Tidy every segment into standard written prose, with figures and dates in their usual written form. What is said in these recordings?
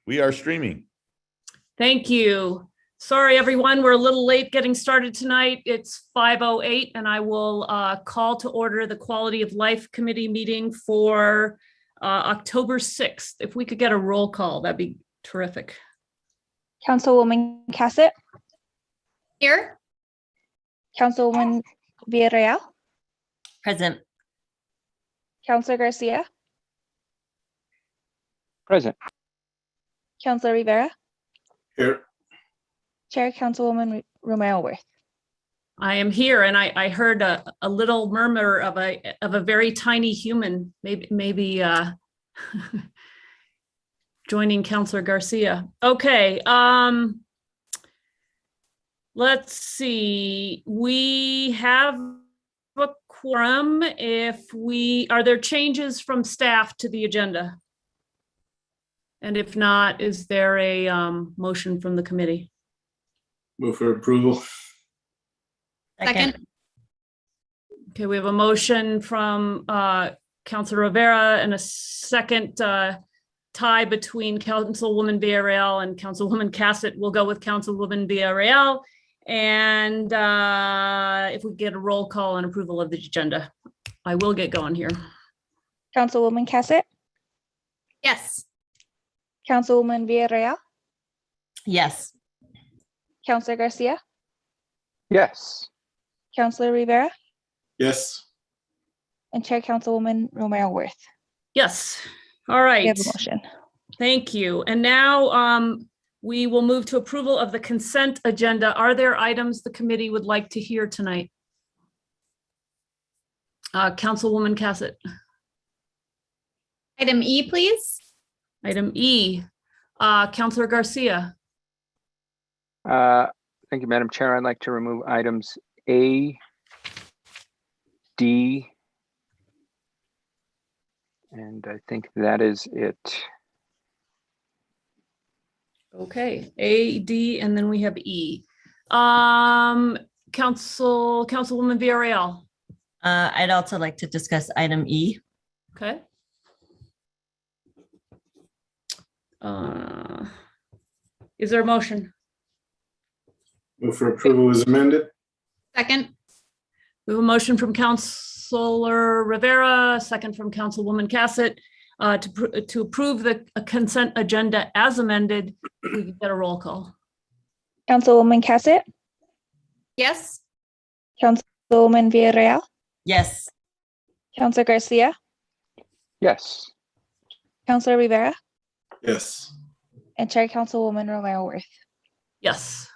We are streaming. Thank you. Sorry, everyone, we're a little late getting started tonight. It's 5:08, and I will call to order the Quality of Life Committee meeting for October 6th. If we could get a roll call, that'd be terrific. Councilwoman Cassett. Here. Councilwoman Villarreal. Present. Councilor Garcia. Present. Councilor Rivera. Here. Chair Councilwoman Romero Worth. I am here, and I heard a little murmur of a very tiny human, maybe joining Councilor Garcia. Okay, let's see. We have a quorum. Are there changes from staff to the agenda? And if not, is there a motion from the committee? Move for approval. Second. Okay, we have a motion from Councilor Rivera and a second tie between Councilwoman Villarreal and Councilwoman Cassett. We'll go with Councilwoman Villarreal. And if we get a roll call and approval of the agenda, I will get going here. Councilwoman Cassett. Yes. Councilwoman Villarreal. Yes. Councilor Garcia. Yes. Councilor Rivera. Yes. And Chair Councilwoman Romero Worth. Yes. All We right. have a motion. Thank you. And now we will move to approval of the consent agenda. Are there items the committee would like to hear tonight? Councilwoman Cassett. Item E, please. Item E. Councilor Garcia. Thank you, Madam Chair. I'd like to remove items A, D, and I think that is it. Okay, A, D, and then we have E. Councilwoman Villarreal. I'd also like to discuss item E. Okay. Is there a motion? Move for approval as amended. Second. We have a motion from Councilor Rivera, a second from Councilwoman Cassett to approve the consent agenda as amended. We can get a roll call. Councilwoman Cassett. Yes. Councilwoman Villarreal. Yes. Councilor Garcia. Yes. Councilor Rivera. Yes. And Chair Councilwoman Romero Worth. Yes.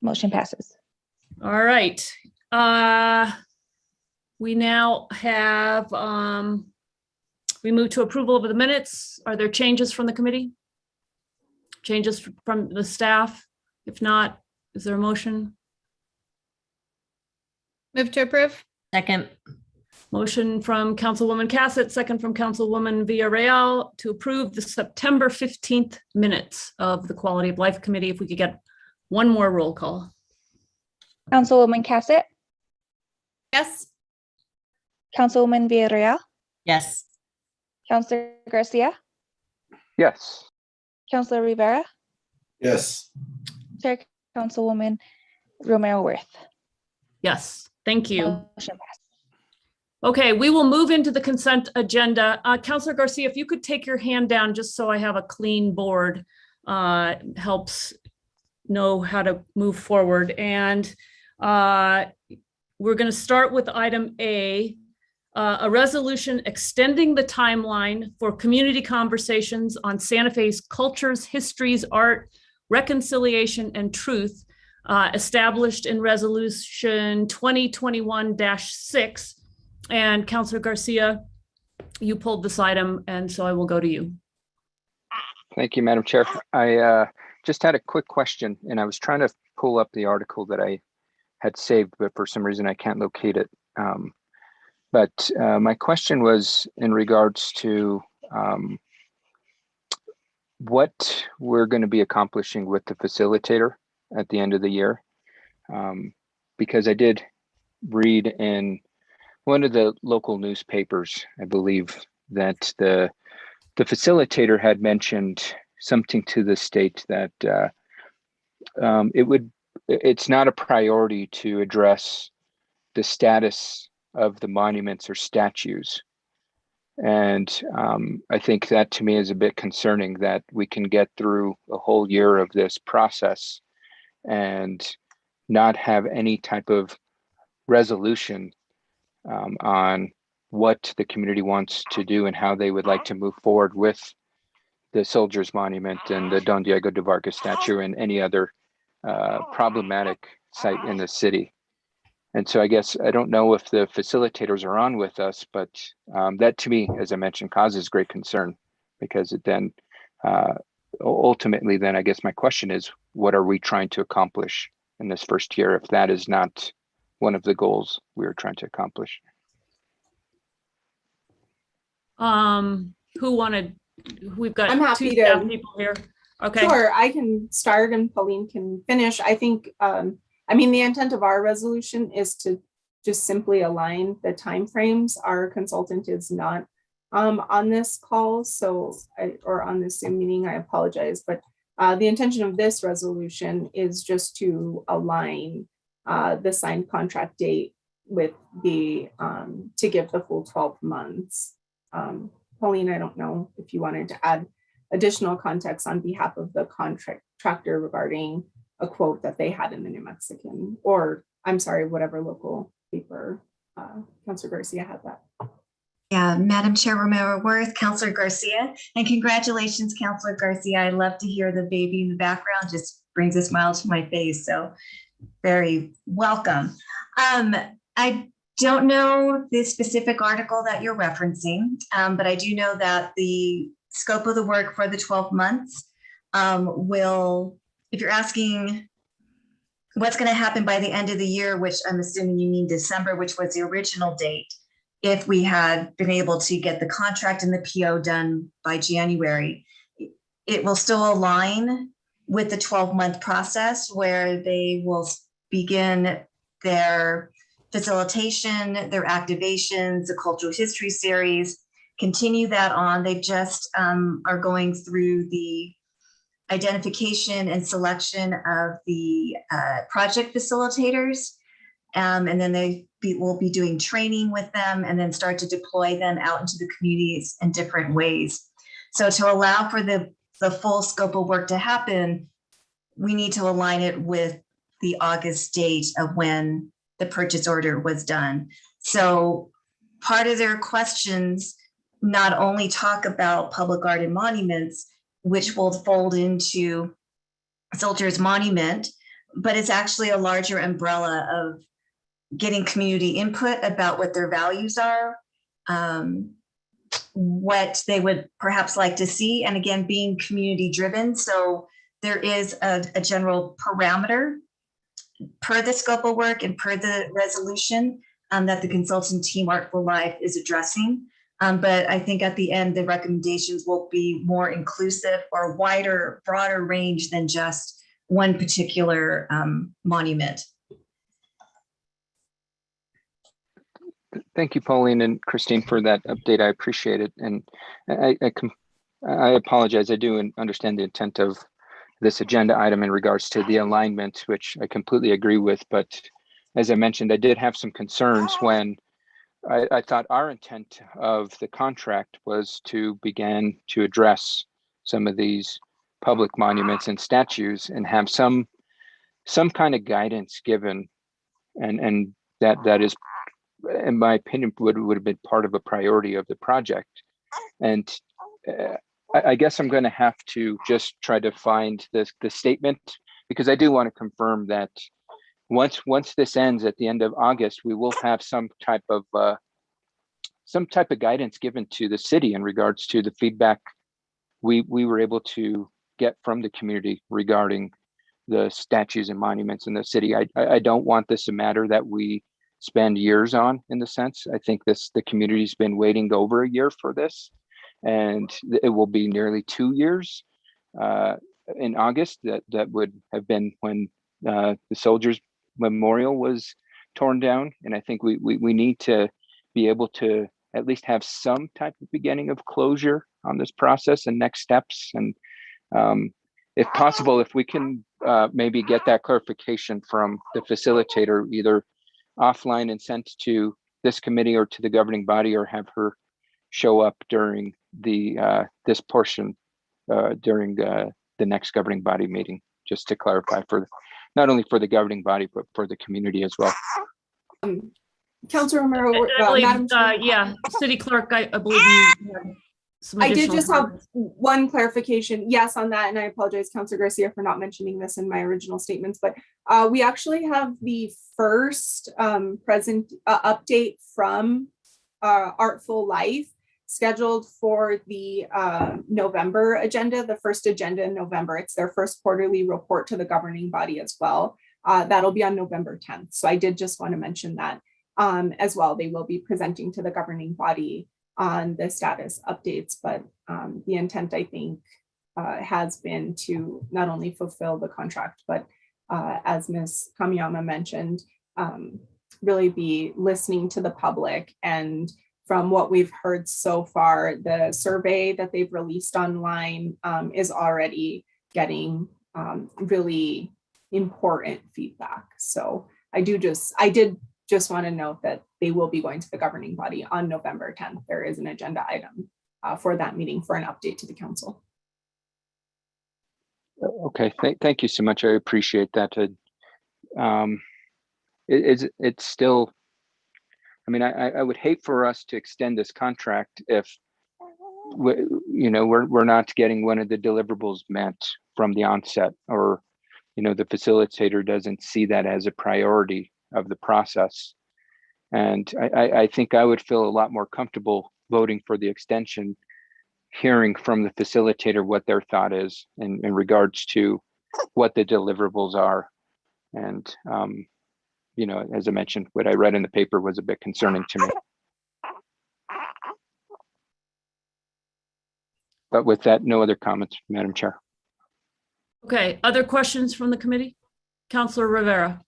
Motion passes. All right. We now have, we move to approval of the minutes. Are there changes from the committee? Changes from the staff? If not, is there a motion? Move to approve. Second. Motion from Councilwoman Cassett, second from Councilwoman Villarreal to approve the September 15th minutes of the Quality of Life Committee. If we could get one more roll call. Councilwoman Cassett. Yes. Councilwoman Villarreal. Yes. Councilor Garcia. Yes. Councilor Rivera. Yes. Chair Councilwoman Romero Worth. Yes, thank you. Motion passes. Okay, we will move into the consent agenda. Councilor Garcia, if you could take your hand down just so I have a clean board, helps know how to move forward. And we're going to start with item A, a resolution extending the timeline for community conversations on Santa Fe's cultures, histories, art, reconciliation, and truth, established in resolution 2021-6. And Councilor Garcia, you pulled this item, and so I will go to you. Thank you, Madam Chair. I just had a quick question, and I was trying to pull up the article that I had saved, but for some reason I can't locate it. But my question was in regards to what we're going to be accomplishing with the facilitator at the end of the year. Because I did read in one of the local newspapers, I believe, that the facilitator had mentioned something to the state that it's not a priority to address the status of the monuments or statues. And I think that to me is a bit concerning, that we can get through a whole year of this process and not have any type of resolution on what the community wants to do and how they would like to move forward with the Soldiers Monument and the Don Diego de Vargas statue and any other problematic site in the city. And so I guess I don't know if the facilitators are on with us, but that to me, as I mentioned, causes great concern, because it then ultimately then I guess my question is, what are we trying to accomplish in this first year if that is not one of the goals we are trying to accomplish? We've got I'm two happy staff to. people here. Okay. Sure, I can start and Pauline can finish. I think, I mean, the intent of our resolution is to just simply align the timeframes. Our consultant is not on this call, or on this Zoom meeting, I apologize, but the intention of this resolution is just to align the signed contract date with the, to give the full 12 months. Pauline, I don't know if you wanted to add additional context on behalf of the contractor regarding a quote that they had in the New Mexican, or I'm sorry, whatever local paper. Councilor Garcia had that. Yeah, Madam Chair Romero Worth, Councilor Garcia, and congratulations, Councilor Garcia. I love to hear the baby in the background, just brings a smile to my face. So very welcome. I don't know the specific article that you're referencing, but I do know that the scope of the work for the 12 months will, if you're asking what's going to happen by the end of the year, which I'm assuming you mean December, which was the original date, if we had been able to get the contract and the PO done by January, it will still align with the 12-month process where they will begin their facilitation, their activations, the cultural history series, continue that on. They just are going through the identification and selection of the project facilitators. And then will be doing training with them and then start to deploy them out into the communities in different ways. So to allow for the full scope of work to happen, we need to align it with the August date of when the purchase order was done. So part of their questions not only talk about public art and monuments, which will fold into Soldiers Monument, but it's actually a larger umbrella of getting community input about what their values are, what they would perhaps like to see, and again, being community driven. So there is a general parameter per the scope of work and per the resolution that the consultant team Art for Life is addressing. But I think at the end, the recommendations will be more inclusive or wider, broader range than just one particular monument. Thank you, Pauline and Christine, for that update. I appreciate it. And I apologize. I do understand the intent of this agenda item in regards to the alignment, which I completely agree with. But as I mentioned, I did have some concerns when I thought our intent of the contract was to begin to address some of these public monuments and statues and have some kind of guidance given, and that is, in my opinion, would have been part of a priority of the project. And I guess I'm going to have to just try to find the statement, because I do want to confirm that once this ends at the end of August, we will have some type of guidance given to the city in regards to the feedback we were able to get from the community regarding the statues and monuments in the city. I don't want this a matter that we spend years on, in the sense. I think the community's been waiting over a year for this, and it will be nearly 2 years in August. That would have been when the Soldiers Memorial was torn down. And I think we need to be able to at least have some type of beginning of closure on this process and next steps. And If possible, if we can maybe get that clarification from the facilitator, either offline and sent to this committee or to the governing body, or have her show up during the this portion during the next governing body meeting, just to clarify for not only for the governing body, but for the community as well. Councilor Romero, And I believe, Madam Chair. yeah, City Clerk, I believe you had some I did additional just have comments. one clarification, yes, on that, and I apologize, Councilor Garcia, for not mentioning this in my original statements, but we actually have the first present update from Artful Life scheduled for the November agenda, the first agenda in November. It's their first quarterly report to the governing body as well. That'll be on November 10th. So I did just want to mention that as well. They will be presenting to the governing body on the status updates, but the intent, I think, has been to not only fulfill the contract, but as Ms. Kamiyama mentioned, really be listening to the public. And from what we've heard so far, the survey that they've released online is already getting really important feedback. So I did just want to note that they will be going to the governing body on November 10th. There is an agenda item for that meeting for an update to the council. Okay, thank you so much. I appreciate that. It's still, I mean, I would hate for us to extend this contract if we're not getting one of the deliverables met from the onset, or the facilitator doesn't see that as a priority of the process. And I think I would feel a lot more comfortable voting for the extension, hearing from the facilitator what their thought is in regards to what the deliverables are. And as I mentioned, what I read in the paper was a bit concerning to me. But with that, no other comments, Madam Chair. Okay, other questions from the committee? Councilor Rivera.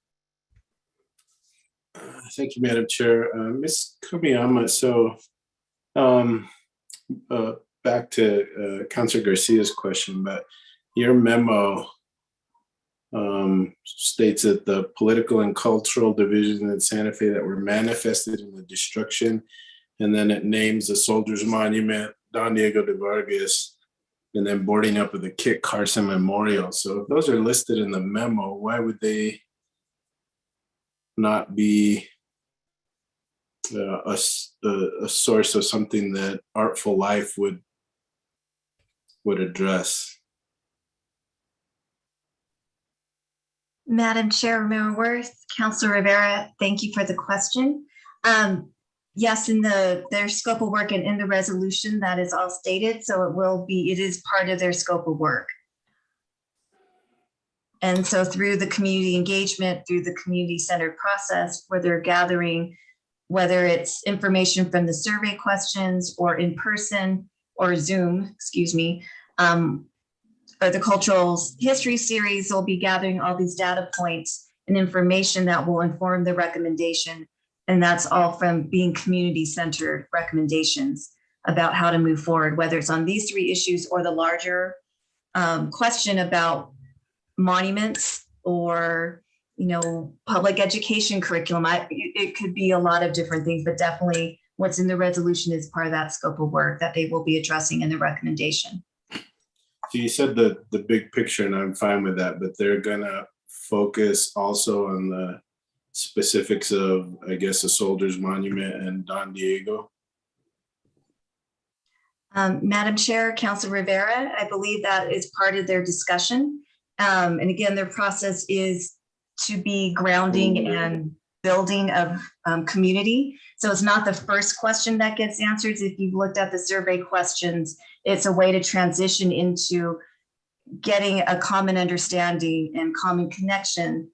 Thank you, Madam Chair. Ms. Kamiyama, so back to Councilor Garcia's question, but your memo states that the political and cultural divisions in Santa Fe that were manifested in the destruction, and then it names the Soldiers Monument, Don Diego de Vargas, and then boarding up of the Kit Carson Memorial. So if those are listed in the memo, why would they not be a source of something that Artful Life would address? Madam Chair Romero-Worth, Councilor Rivera, thank you for the question. Yes, in their scope of work and in the resolution, that is all stated. So it is part of their scope of work. And so through the community engagement, through the community-centered process, where they're gathering, whether it's information from the survey questions or in person or Zoom, or the cultural history series, they'll be gathering all these data points and information that will inform the recommendation. And that's all from being community-centered recommendations about how to move forward, whether it's on these three issues or the larger question about monuments or public education curriculum. It could be a lot of different things, but definitely what's in the resolution is part of that scope of work that they will be addressing in the recommendation. So you said the big picture, and I'm fine with that, but they're gonna focus also on the specifics of, I guess, the Soldiers Monument and Don Diego. Madam Chair, Councilor Rivera, I believe that is part of their discussion. And again, their process is to be grounding and building of community. So it's not the first question that gets answered. If you've looked at the survey questions, it's a way to transition into getting a common understanding and common connection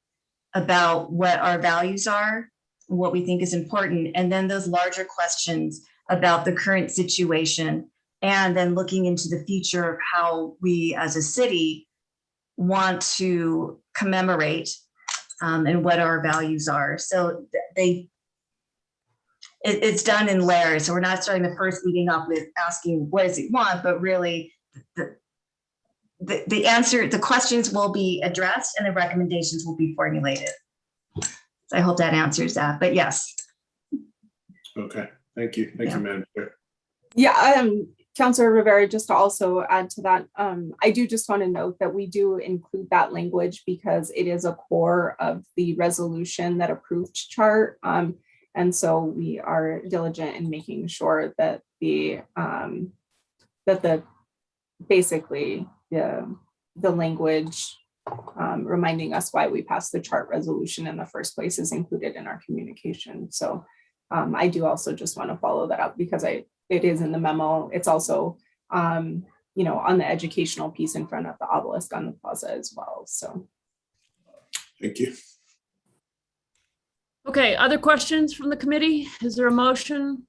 about what our values are, what we think is important, and then those larger questions about the current situation, and then looking into the future of how we as a city want to commemorate and what our values are. So it's done in layers. So we're not starting the first meeting off with asking what does it want, but really the answer, the questions will be addressed and the recommendations will be formulated. So I hope that answers that, but yes. Okay, thank you. Thank Yeah. you, Madam Chair. Yeah, Councilor Rivera, just to also add to that, I do just want to note that we do include that language because it is a core of the resolution that approved chart. And so we are diligent in making sure that basically the language reminding us why we passed the chart resolution in the first place is included in our communication. So I do also just want to follow that up because it is in the memo. It's also, on the educational piece in front of the obelisk on the plaza as well. So. Thank you. Okay, other questions from the committee? Is there a motion?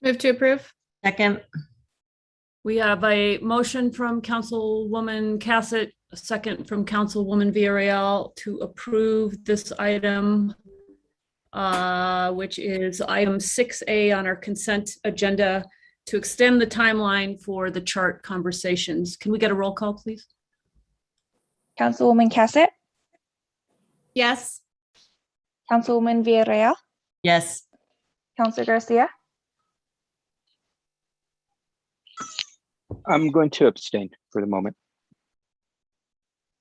Move to approve. Second. We have a motion from Councilwoman Cassett, a second from Councilwoman Villarreal to approve this item, which is item 6A on our consent agenda to extend the timeline for the chart conversations. Can we get a roll call, please? Councilwoman Cassett, Yes. Councilwoman Villarreal, Yes. Councilor Garcia, I'm going to abstain for the moment.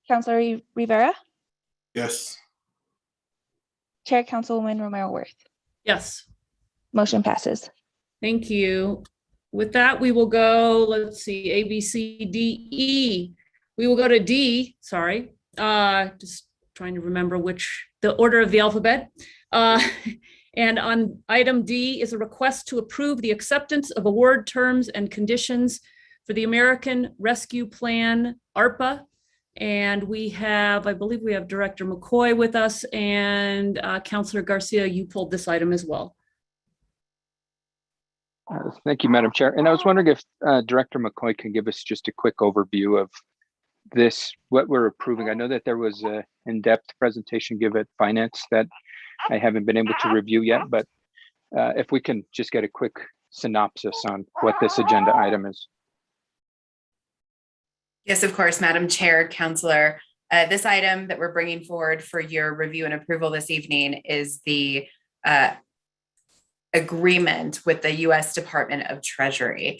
Councilor Rivera, Yes. Chair Councilwoman Romero Worth. Yes, Motion passes. thank you. With that, we will go, let's see, A, B, C, D, E. We will go to D, sorry. Just trying to remember the order of the alphabet. And on item D is a request to approve the acceptance of award terms and conditions for the American Rescue Plan, ARPA. And I believe we have Director McCoy with us, and Councilor Garcia, you pulled this item as well. Thank you, Madam Chair. And I was wondering if Director McCoy can give us just a quick overview of what we're approving. I know that there was an in-depth presentation given at Finance that I haven't been able to review yet, but if we can just get a quick synopsis on what this agenda item is. Yes, of course, Madam Chair, Councilor. This item that we're bringing forward for your review and approval this evening is the agreement with the U.S. Department of Treasury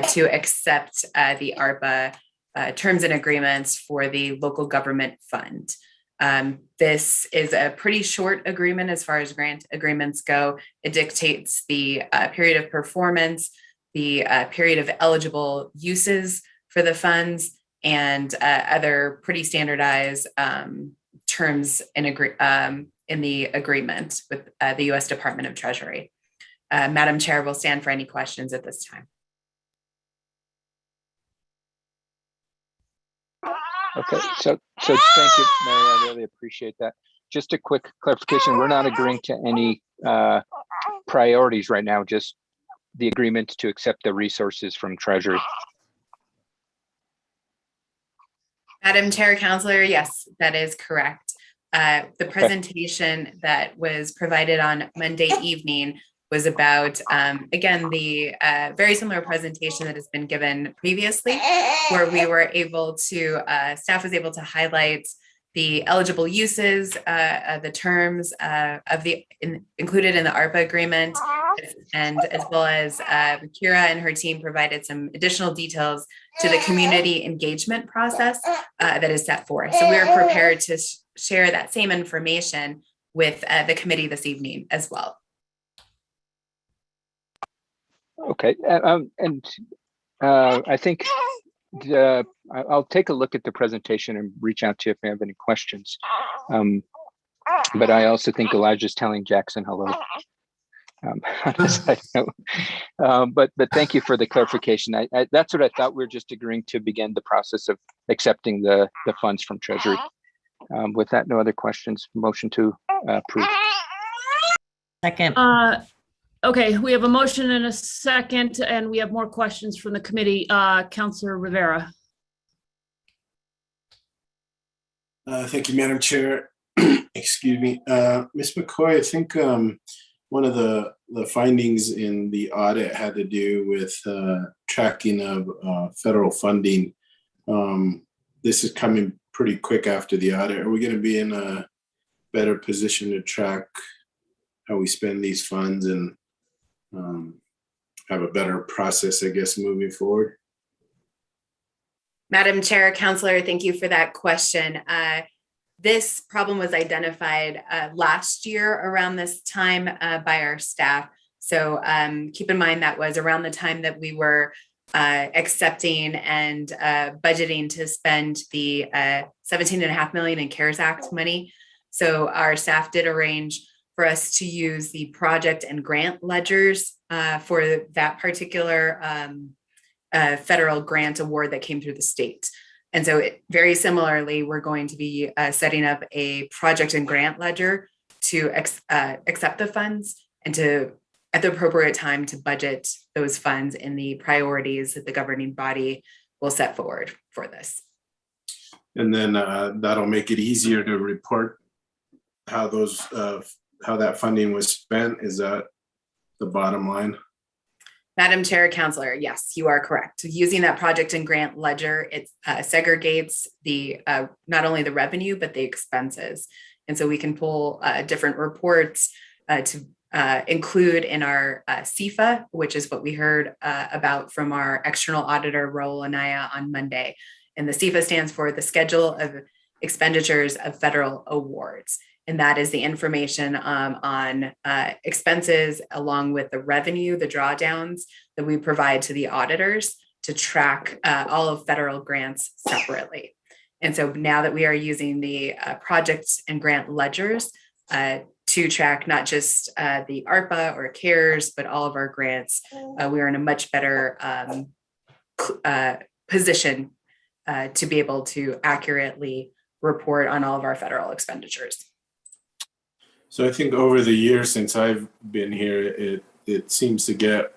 to accept the ARPA terms and agreements for the local government fund. This is a pretty short agreement as far as grant agreements go. It dictates the period of performance, the period of eligible uses for the funds, and other pretty standardized terms in the agreement with the U.S. Department of Treasury. Madam Chair, will stand for any questions at this time. Okay, so thank you, Mary. I really appreciate that. Just a quick clarification: we're not agreeing to any priorities right now. Just the agreement to accept the resources from Treasury. Madam Chair, Councilor, yes, that is correct. The presentation that was provided on Monday evening was about, again, the very similar presentation that has been given previously, where we were able to, staff was able to highlight the eligible uses, the terms included in the ARPA agreement, and as well as Kira and her team provided some additional details to the community engagement process that is set forth. So we're prepared to share that same information with the committee this evening as well. Okay, I think I'll take a look at the presentation and reach out to you if you have any questions. But I also think Elijah's telling Jackson hello. On a side note. But thank you for the clarification. That's what I thought. We're just agreeing to begin the process of accepting the funds from Treasury. With that, no other questions. Motion to approve. Second. Okay, we have a motion and a second, and we have more questions from the committee. Councilor Rivera. Thank you, Madam Chair. Excuse me. Ms. McCoy, I think one of the the findings in the audit had to do with tracking of federal funding. This is coming pretty quick after the audit. Are we going to be in a better position to track how we spend these funds and have a better process, I guess, moving forward? Madam Chair, Counselor, thank you for that question. This problem was identified last year around this time by our staff. So keep in mind that was around the time that we were accepting and budgeting to spend the $17.5 million in CARES Act money. So our staff did arrange for us to use the project and grant ledgers for that particular federal grant award that came through the state. And so very similarly, we're going to be setting up a project and grant ledger to accept the funds and to, at the appropriate time, to budget those funds in the priorities that the governing body will set forward for this. And then that'll make it easier to report how those how that funding was spent. Is that the bottom line? Madam Chair, Counselor, yes, you are correct. Using that project and grant ledger, it segregates the not only the revenue, but the expenses. And so we can pull different reports to include in our CFA, which is what we heard about from our external auditor, Raul Anaya, on Monday. And the CFA stands for the Schedule of Expenditures of Federal Awards. And that is the information on expenses along with the revenue, the drawdowns that we provide to the auditors to track all of federal grants separately. And so now that we are using the projects and grant ledgers to track not just the ARPA or CARES, but all of our grants, we are in a much better position to be able to accurately report on all of our federal expenditures. So I think over the years since I've been here, it seems to get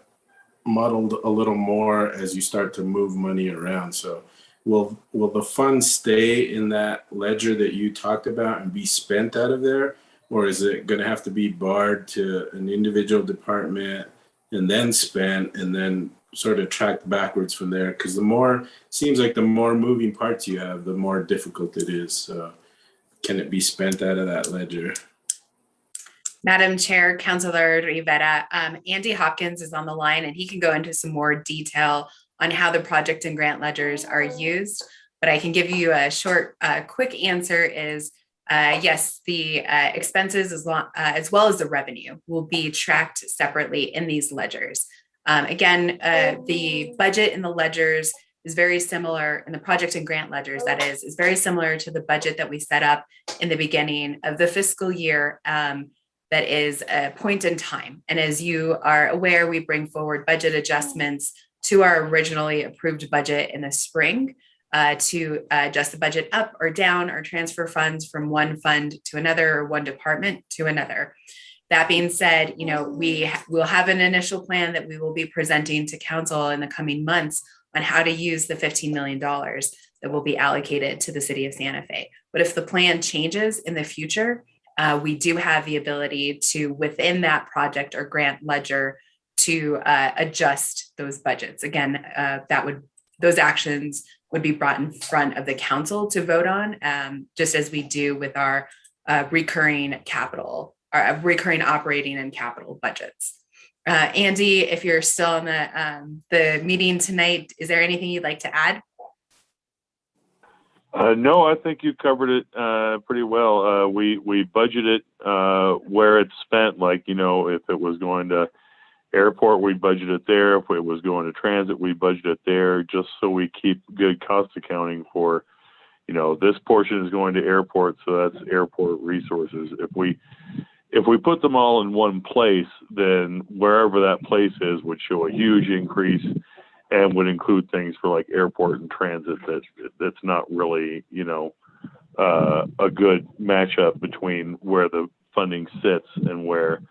muddled a little more as you start to move money around. So will the funds stay in that ledger that you talked about and be spent out of there? Or is it going to have to be barred to an individual department and then spent and then sort of tracked backwards from there? Because seems like the more moving parts you have, the more difficult it is. So can it be spent out of that ledger? Madam Chair, Councilor Rivera, Andy Hopkins is on the line and he can go into some more detail on how the project and grant ledgers are used. But I can give you a short, quick answer is yes, the expenses as well as the revenue will be tracked separately in these ledgers. Again, the budget in the ledgers is very similar, in the project and grant ledgers, that is very similar to the budget that we set up in the beginning of the fiscal year. That is a point in time. And as you are aware, we bring forward budget adjustments to our originally approved budget in the spring to adjust the budget up or down or transfer funds from one fund to another or one department to another. That being said, we will have an initial plan that we will be presenting to council in the coming months on how to use the $15 million that will be allocated to the city of Santa Fe. But if the plan changes in the future, we do have the ability to, within that project or grant ledger, to adjust those budgets. Again, those actions would be brought in front of the council to vote on, just as we do with our recurring operating and capital budgets. Andy, if you're still on the meeting tonight, is there anything you'd like to add? No, I think you covered it pretty well. We budget it where it's spent. Like, if it was going to airport, we budget it there. If it was going to transit, we budget it there, just so we keep good cost accounting for, this portion is going to airport, so that's airport resources. If we put them all in one place, then wherever that place is would show a huge increase and would include things for like airport and transit that's not really, a good matchup between where the funding sits and where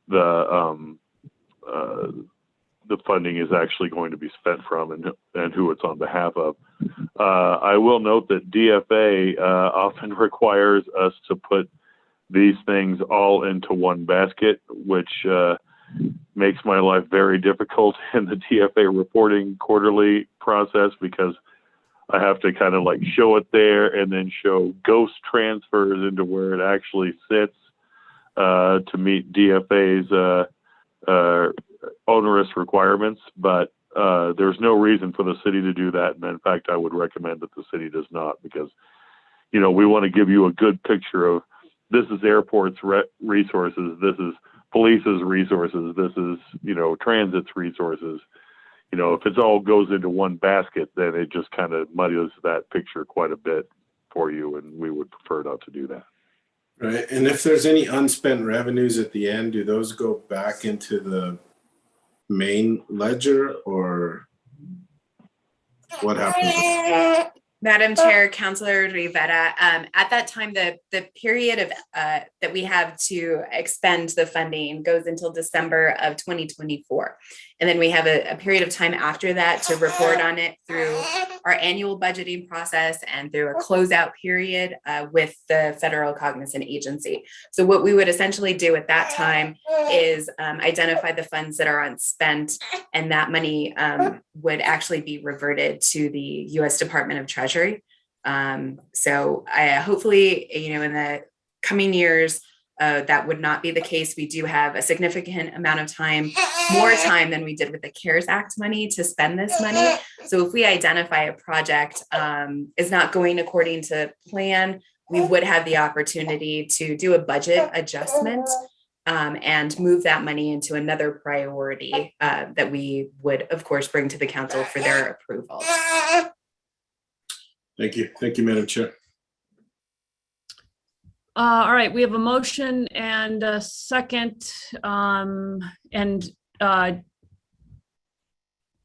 the funding is actually going to be spent from and who it's on behalf of. I will note that DFA often requires us to put these things all into one basket, which makes my life very difficult in the TFA reporting quarterly process, because I have to kind of like show it there and then show ghost transfers into where it actually sits to meet DFA's onerous requirements. But there's no reason for the city to do that. And in fact, I would recommend that the city does not, because, you know, we want to give you a good picture of, this is airport's resources, this is police's resources, this is, you know, transit's resources. You know, if it all goes into one basket, then it just kind of muddies that picture quite a bit for you, and we would prefer not to do that. Right. And if there's any unspent revenues at the end, do those go back into the main ledger, or what happens? Madam Chair, Councilor Rivera, at that time, the period of that we have to expend the funding goes until December of 2024. And then we have a period of time after that to report on it through our annual budgeting process and through a closeout period with the federal cognizant agency. So what we would essentially do at that time is identify the funds that are unspent, and that money would actually be reverted to the U.S. Department of Treasury. So hopefully, you know, in the coming years, that would not be the case. We do have a significant amount of time, more time than we did with the CARES Act money, to spend this money. So if we identify a project is not going according to plan, we would have the opportunity to do a budget adjustment and move that money into another priority that we would, of course, bring to the council for their approval. Thank you. Thank you, Madam Chair. All right, we have a motion and a second,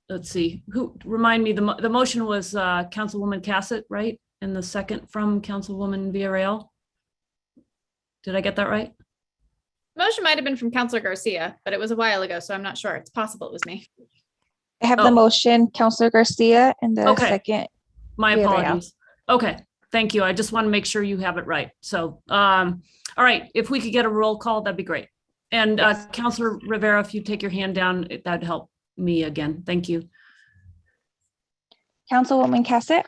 let's see, who, remind me, the motion was Councilwoman Cassett, right? And the second from Councilwoman Villarreal. Did I get that right? Motion might have been from Councilor Garcia, but it was a while ago, so I'm not sure. It's possible it was me. I have the motion, Councilor Garcia, and the Okay. second. My Villarreal. apologies. Okay, thank you. I just want to make sure you have it right. So, all right, if we could get a roll call, that'd be great. And Yes. Councilor Rivera, if you take your hand down, that'd help me again. Thank you. Councilwoman Cassett,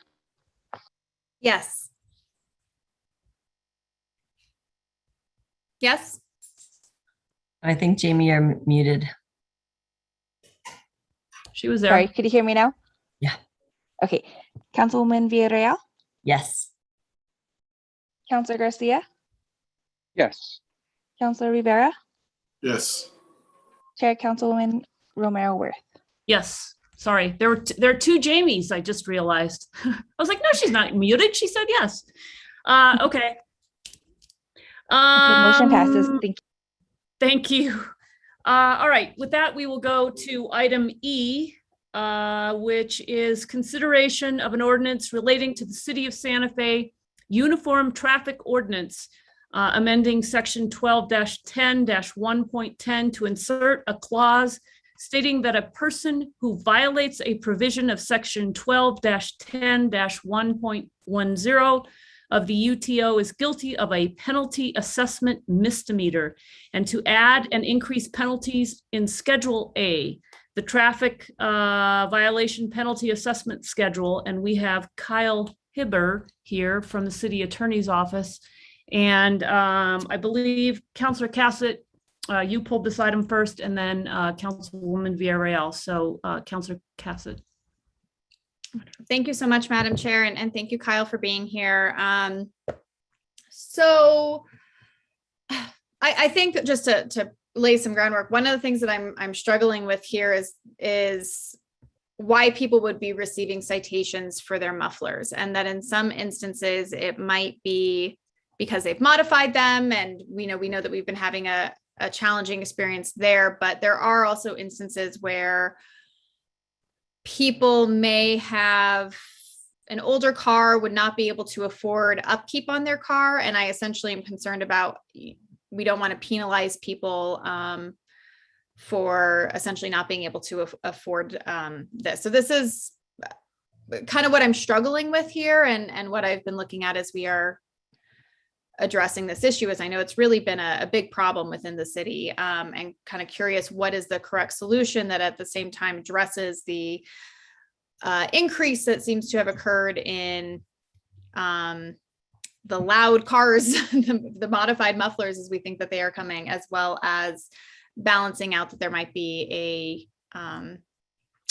Yes. Yes. I think Jamie, you're muted. She was there. sorry, could you hear me now? Yeah. Okay, Councilwoman Villarreal, Yes. Councilor Garcia, Yes. Councilor Rivera, Yes. Chair Councilwoman Romero Worth. Yes, sorry. There are two Jamies, I just realized. I was like, no, she's not muted. She said yes. Okay. Okay, motion passes. Um, Thank you. Thank you. All right, with that, we will go to item E, which is consideration of an ordinance relating to the City of Santa Fe Uniform Traffic Ordinance, amending section 12-10-1.10 to insert a clause stating that a person who violates a provision of section 12-10-1.10 of the UTO is guilty of a penalty assessment misdemeanor, and to add and increase penalties in Schedule A, the traffic violation penalty assessment schedule. And we have Kyle Hibber here from the City Attorney's Office. And I believe Councilor Cassett, you pulled this item first, and then Councilwoman Villarreal. So Councilor Cassett. Thank you so much, Madam Chair, and thank you, Kyle, for being here. So I think just to lay some groundwork, one of the things that I'm struggling with here is why people would be receiving citations for their mufflers, and that in some instances it might be because they've modified them, and we know that we've been having a challenging experience there, but there are also instances where people may have an older car, would not be able to afford upkeep on their car. And I essentially am concerned about, we don't want to penalize people for essentially not being able to afford this. So this is kind of what I'm struggling with here, and what I've been looking at as we are addressing this issue, as I know it's really been a big problem within the city, and kind of curious what is the correct solution that at the same time addresses the increase that seems to have occurred in the loud cars, the modified mufflers as we think that they are coming, as well as balancing out that there might be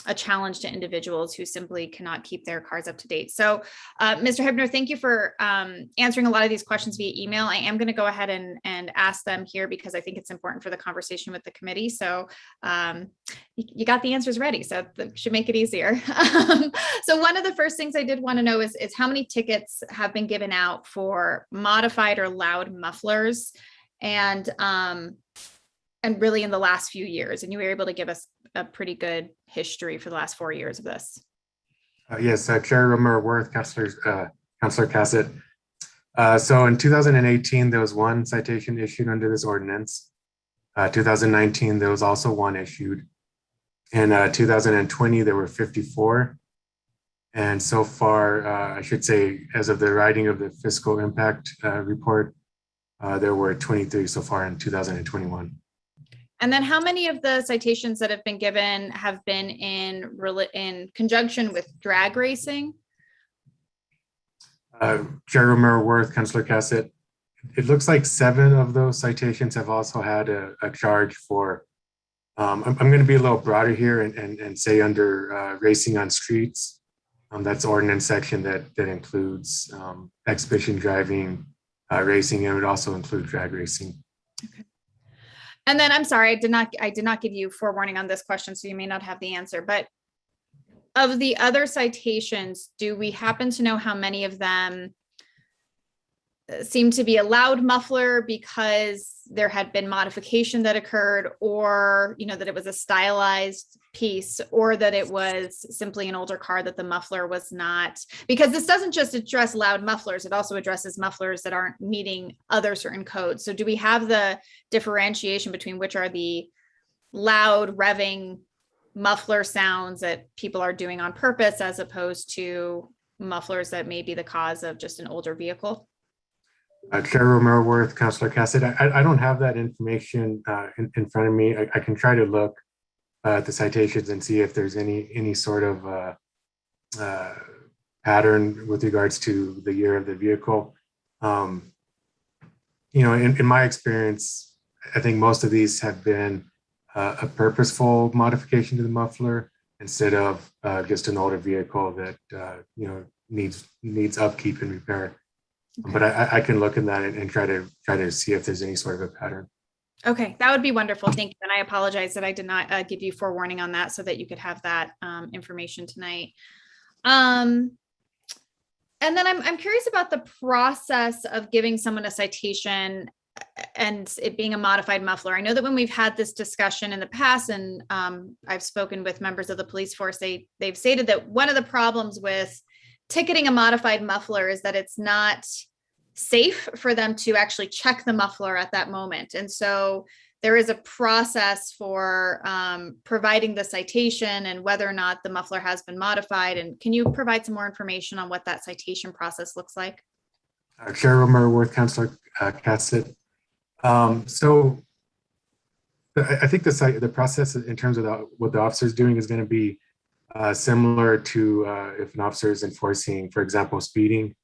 a challenge to individuals who simply cannot keep their cars up to date. So, Mr. Hebner, thank you for answering a lot of these questions via email. I am going to go ahead and ask them here because I think it's important for the conversation with the committee. So you got the answers ready, so that should make it easier. So one of the first things I did want to know is how many tickets have been given out for modified or loud mufflers, and really in the last few years, and you were able to give us a pretty good history for the last 4 years of this. Yes, Chair Romero-Worth, Councilor Cassett. So in 2018, there was one citation issued under this ordinance. 2019, there was also one issued. In 2020, there were 54. And so far, I should say, as of the writing of the fiscal impact report, there were 23 so far in 2021. And then how many of the citations that have been given have been in conjunction with drag racing? Chair Romero-Worth, Councilor Cassett, it looks like 7 of those citations have also had a charge for, I'm going to be a little broader here and say under racing on streets. That's ordinance section that includes exhibition driving, racing, and it would also include drag racing. Okay. And then I'm sorry, I did not give you forewarning on this question, so you may not have the answer, but of the other citations, do we happen to know how many of them seem to be a loud muffler because there had been modification that occurred, or, you know, that it was a stylized piece, or that it was simply an older car that the muffler was not? Because this doesn't just address loud mufflers, it also addresses mufflers that aren't meeting other certain codes. So do we have the differentiation between which are the loud revving muffler sounds that people are doing on purpose, as opposed to mufflers that may be the cause of just an older vehicle? Chair Romero-Worth, Councilor Cassett, I don't have that information in front of me. I can try to look at the citations and see if there's any sort of pattern with regards to the year of the vehicle. You know, in my experience, I think most of these have been a purposeful modification to the muffler instead of just an older vehicle that you know, needs upkeep and repair. Okay. But I can look in that and try to see if there's any sort of a pattern. Okay, that would be wonderful. Thank you. And I apologize that I did not give you forewarning on that, so that you could have that information tonight. And then I'm curious about the process of giving someone a citation and it being a modified muffler. I know that when we've had this discussion in the past, and I've spoken with members of the police force, they've stated that one of the problems with ticketing a modified muffler is that it's not safe for them to actually check the muffler at that moment. And so there is a process for providing the citation and whether or not the muffler has been modified. And can you provide some more information on what that citation process looks like? Chair Romero-Worth, Councilor Cassett. So I think the process in terms of what the officer is doing is going to be similar to if an officer is enforcing, for example, speeding.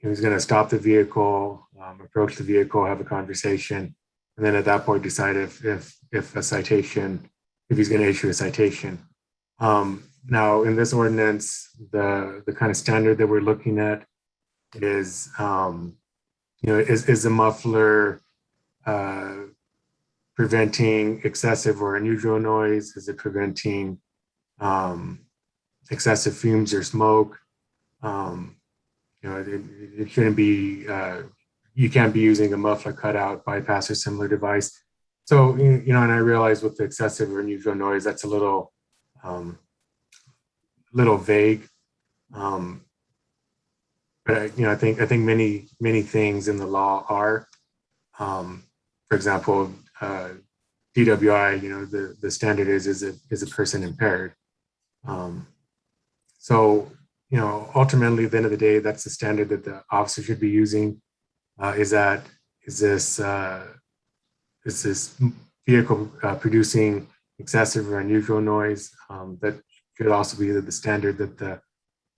He's going to stop the vehicle, approach the vehicle, have a conversation, and then at that point decide if a citation, if he's going to issue a citation. Now, in this ordinance, the kind of standard that we're looking at is, is the muffler preventing excessive or unusual noise? Is it preventing excessive fumes or smoke? It shouldn't be, you can't be using a muffler cutout, bypass, or similar device. So, and I realize with the excessive or unusual noise, that's a little vague. But I think many things in the law are, for example, DWI, the standard is a person impaired. So, ultimately, at the end of the day, that's the standard that the officer should be using. is this vehicle producing excessive or unusual noise? That could also be the standard that the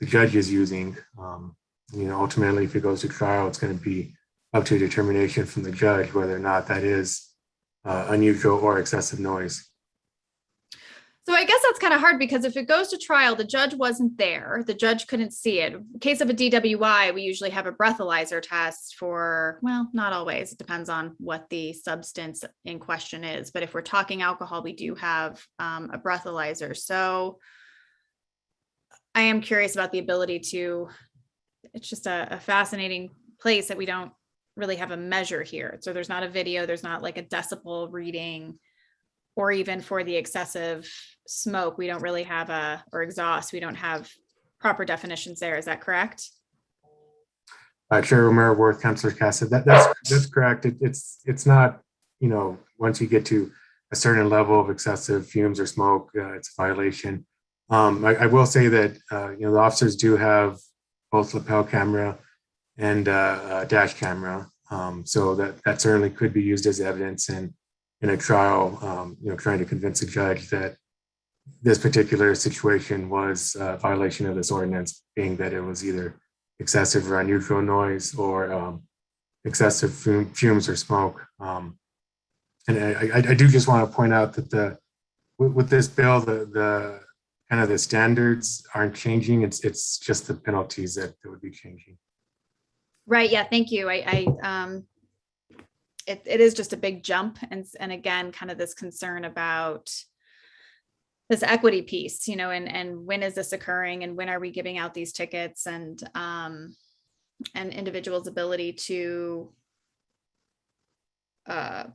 judge is using. Ultimately, if it goes to trial, it's going to be up to a determination from the judge whether or not that is unusual or excessive noise. So I guess that's kind of hard because if it goes to trial, the judge wasn't there. The judge couldn't see it. In case of a DWI, we usually have a breathalyzer test for, well, not always. It depends on what the substance in question is. But if we're talking alcohol, we do have a breathalyzer. So I am curious about the ability to, it's just a fascinating place that we don't really have a measure here. So there's not a video, there's not like a decibel reading, or even for the excessive smoke, we don't really have or exhaust, we don't have proper definitions there. Is that correct? Chair Romero Worth, Councilor Cassidy, that's correct. It's not, once you get to a certain level of excessive fumes or smoke, it's a violation. I will say that, the officers do have both lapel camera and dash camera. So that certainly could be used as evidence in a trial, trying to convince a judge that this particular situation was a violation of this ordinance, being that it was either excessive or unusual noise or excessive fumes or smoke. And I do just want to point out that with this bill, the kind of the standards aren't changing. It's just the penalties that would be changing. Right. Yeah. Thank you. It is just a big jump. And again, kind of this concern about this equity piece, and when is this occurring and when are we giving out these tickets, and individuals' ability to have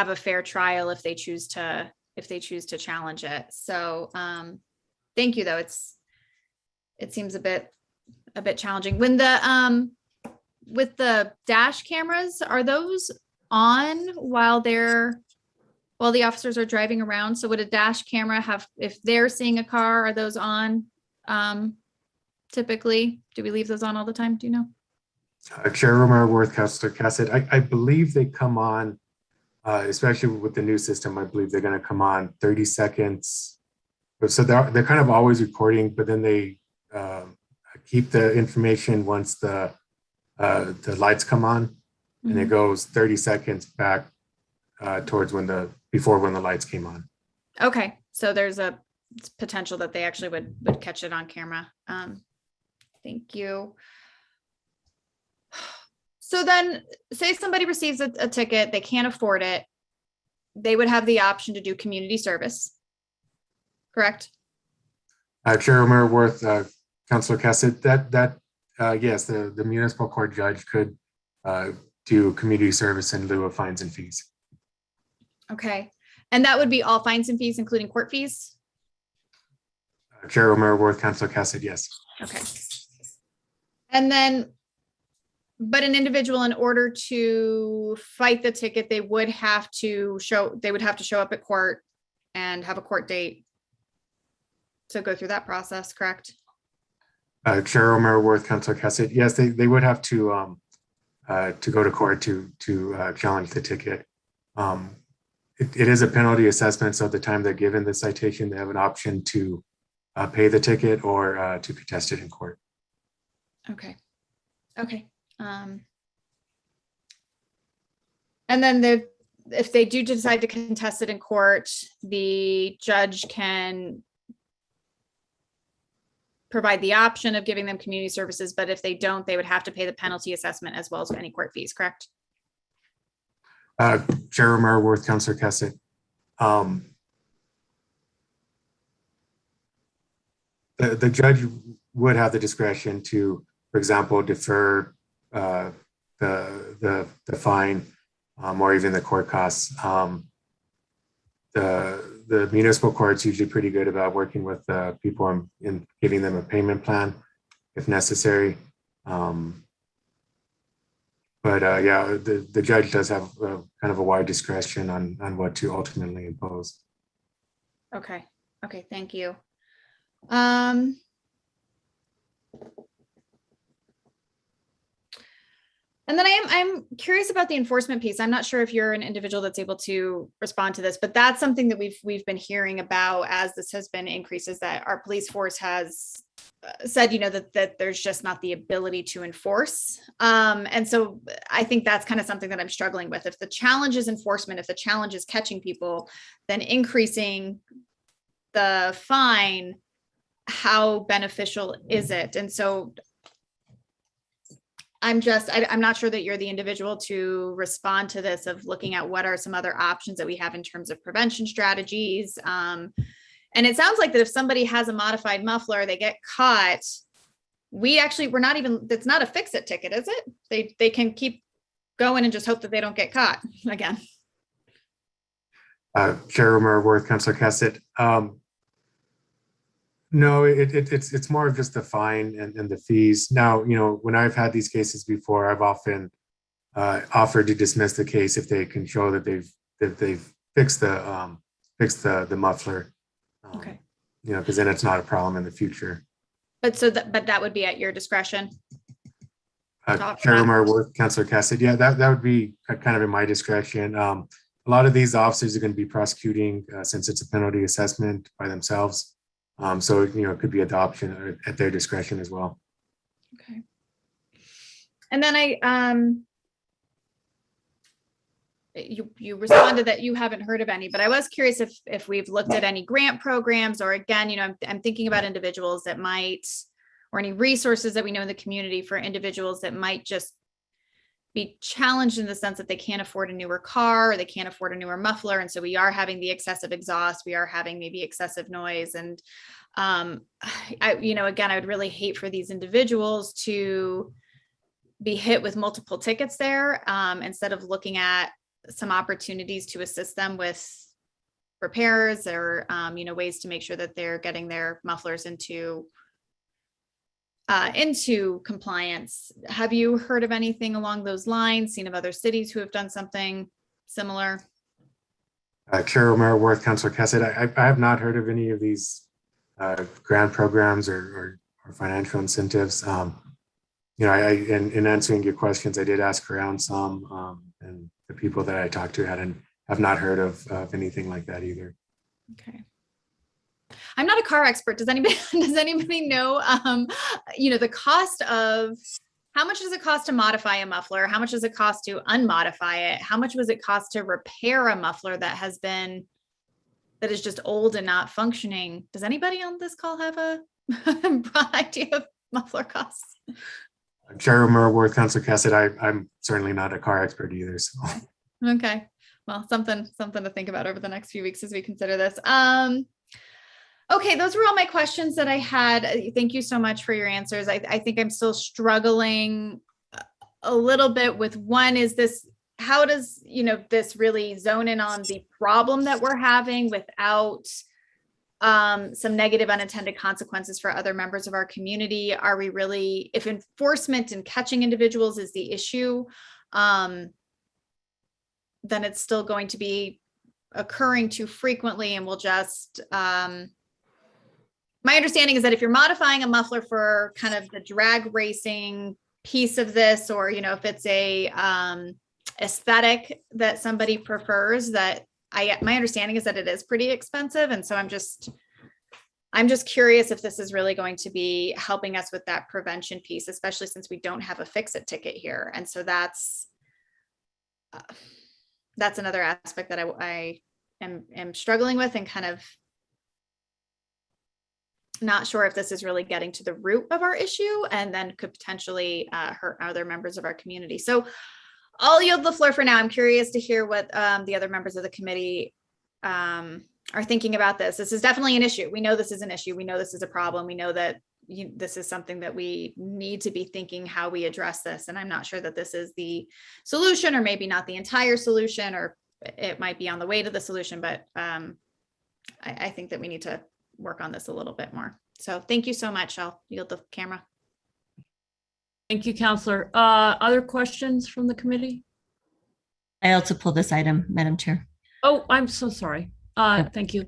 a fair trial if they choose to challenge it. So thank you, though. It seems a bit challenging. When with the dash cameras, are those on while the officers are driving around? So would a dash camera have, if they're seeing a car, are those on typically? Do we leave those on all the time? Do you know? Chair Romero Worth, Councilor Cassidy, I believe they come on, especially with the new system, I believe they're going to come on 30 seconds. So they're kind of always recording, but then they keep the information once the lights come on, and it goes 30 seconds back towards before when the lights came on. Okay, so there's a potential that they actually would catch it on camera. Thank you. So then, say somebody receives a ticket, they can't afford it, they would have the option to do community service, correct? Chair Romero Worth, Councilor Cassidy, yes, the municipal court judge could do community service in lieu of fines and fees. Okay, and that would be all fines and fees, including court fees? Chair Romero Worth, Councilor Cassidy, yes. Okay. And then, but an individual, in order to fight the ticket, they would have to show up at court and have a court date to go through that process, correct? Chair Romero Worth, Councilor Cassidy, yes, they would have to go to court to challenge the ticket. It is a penalty assessment, so at the time they're given the citation, they have an option to pay the ticket or to contest it in court. Okay. And then if they do decide to contest it in court, the judge can provide the option of giving them community services, but if they don't, they would have to pay the penalty assessment as well as any court fees, correct? Chair Romero Worth, Councilor Cassidy. The judge would have the discretion to, for example, defer the fine or even the court costs. The municipal court's usually pretty good about working with people and giving them a payment plan if necessary. But yeah, the judge does have kind of a wide discretion on what to ultimately impose. Okay, thank you. And then I'm curious about the enforcement piece. I'm not sure if you're an individual that's able to respond to this, but that's something that we've been hearing about as this has been increases, that our police force has said, that there's just not the ability to enforce. And so I think that's kind of something that I'm struggling with. If the challenge is enforcement, if the challenge is catching people, then increasing the fine, how beneficial is it? And so I'm not sure that you're the individual to respond to this, of looking at what are some other options that we have in terms of prevention strategies. And it sounds like that if somebody has a modified muffler, they get caught, it's not a fix-it ticket, is it? They can keep going and just hope that they don't get caught again. Chair Romero Worth, Councilor Cassett. No, it's more of just the fine and the fees. Now, when I've had these cases before, I've often offered to dismiss the case if they can show that they've fixed the muffler. Okay. Because then it's not a problem in the future. But that would be at your discretion. Chair Romero Worth, Councilor Cassett. Yeah, that would be kind of in my discretion. A lot of these officers are going to be prosecuting since it's a penalty assessment by themselves. So, it could be adoption at their discretion as well. Okay. And then you responded that you haven't heard of any, but I was curious if we've looked at any grant programs, or again, I'm thinking about individuals that might, or any resources that we know in the community for individuals that might just be challenged in the sense that they can't afford a newer car, or they can't afford a newer muffler. And so we are having the excessive exhaust, we are having maybe excessive noise. And, again, I would really hate for these individuals to be hit with multiple tickets there, instead of looking at some opportunities to assist them with repairs, or, ways to make sure that they're getting their mufflers into compliance. Have you heard of anything along those lines, seen of other cities who have done something similar? Chair Romero Worth, Councilor Cassett, I have not heard of any of these grant programs or financial incentives. In answering your questions, I did ask around some, and the people that I talked to have not heard of anything like that either. Okay. I'm not a car expert. Does anybody know, the cost of, how much does it cost to modify a muffler? How much does it cost to unmodify it? How much was it cost to repair a muffler that is just old and not functioning? Does anybody on this call have a broad idea of muffler costs? Chair Romero Worth, Councilor Cassett, I'm certainly not a car expert either. So. Okay. Well, something to think about over the next few weeks as we consider this. Okay, those were all my questions that I had. Thank you so much for your answers. I think I'm still struggling a little bit with one, is this, how does, this really zone in on the problem that we're having without some negative unintended consequences for other members of our community? Are we really, if enforcement and catching individuals is the issue, then it's still going to be occurring too frequently, and we'll just, my understanding is that if you're modifying a muffler for kind of the drag racing piece of this, or, if it's a aesthetic that somebody prefers, that my understanding is that it is pretty expensive. And so I'm just curious if this is really going to be helping us with that prevention piece, especially since we don't have a fix-it ticket here. And so that's another aspect that I am struggling with, and kind of not sure if this is really getting to the root of our issue, and then could potentially hurt other members of our community. So I'll yield the floor for now. I'm curious to hear what the other members of the committee are thinking about this. This is definitely an issue. We know this is an issue. We know this is a problem. We know that this is something that we need to be thinking how we address this. And I'm not sure that this is the solution, or maybe not the entire solution, or it might be on the way to the solution, but I think that we need to work on this a little bit more. So thank you so much. I'll yield the camera. Thank you, Counselor. Other questions from the committee? I also pulled this item, Madam Chair. Oh, I'm so sorry. Thank you.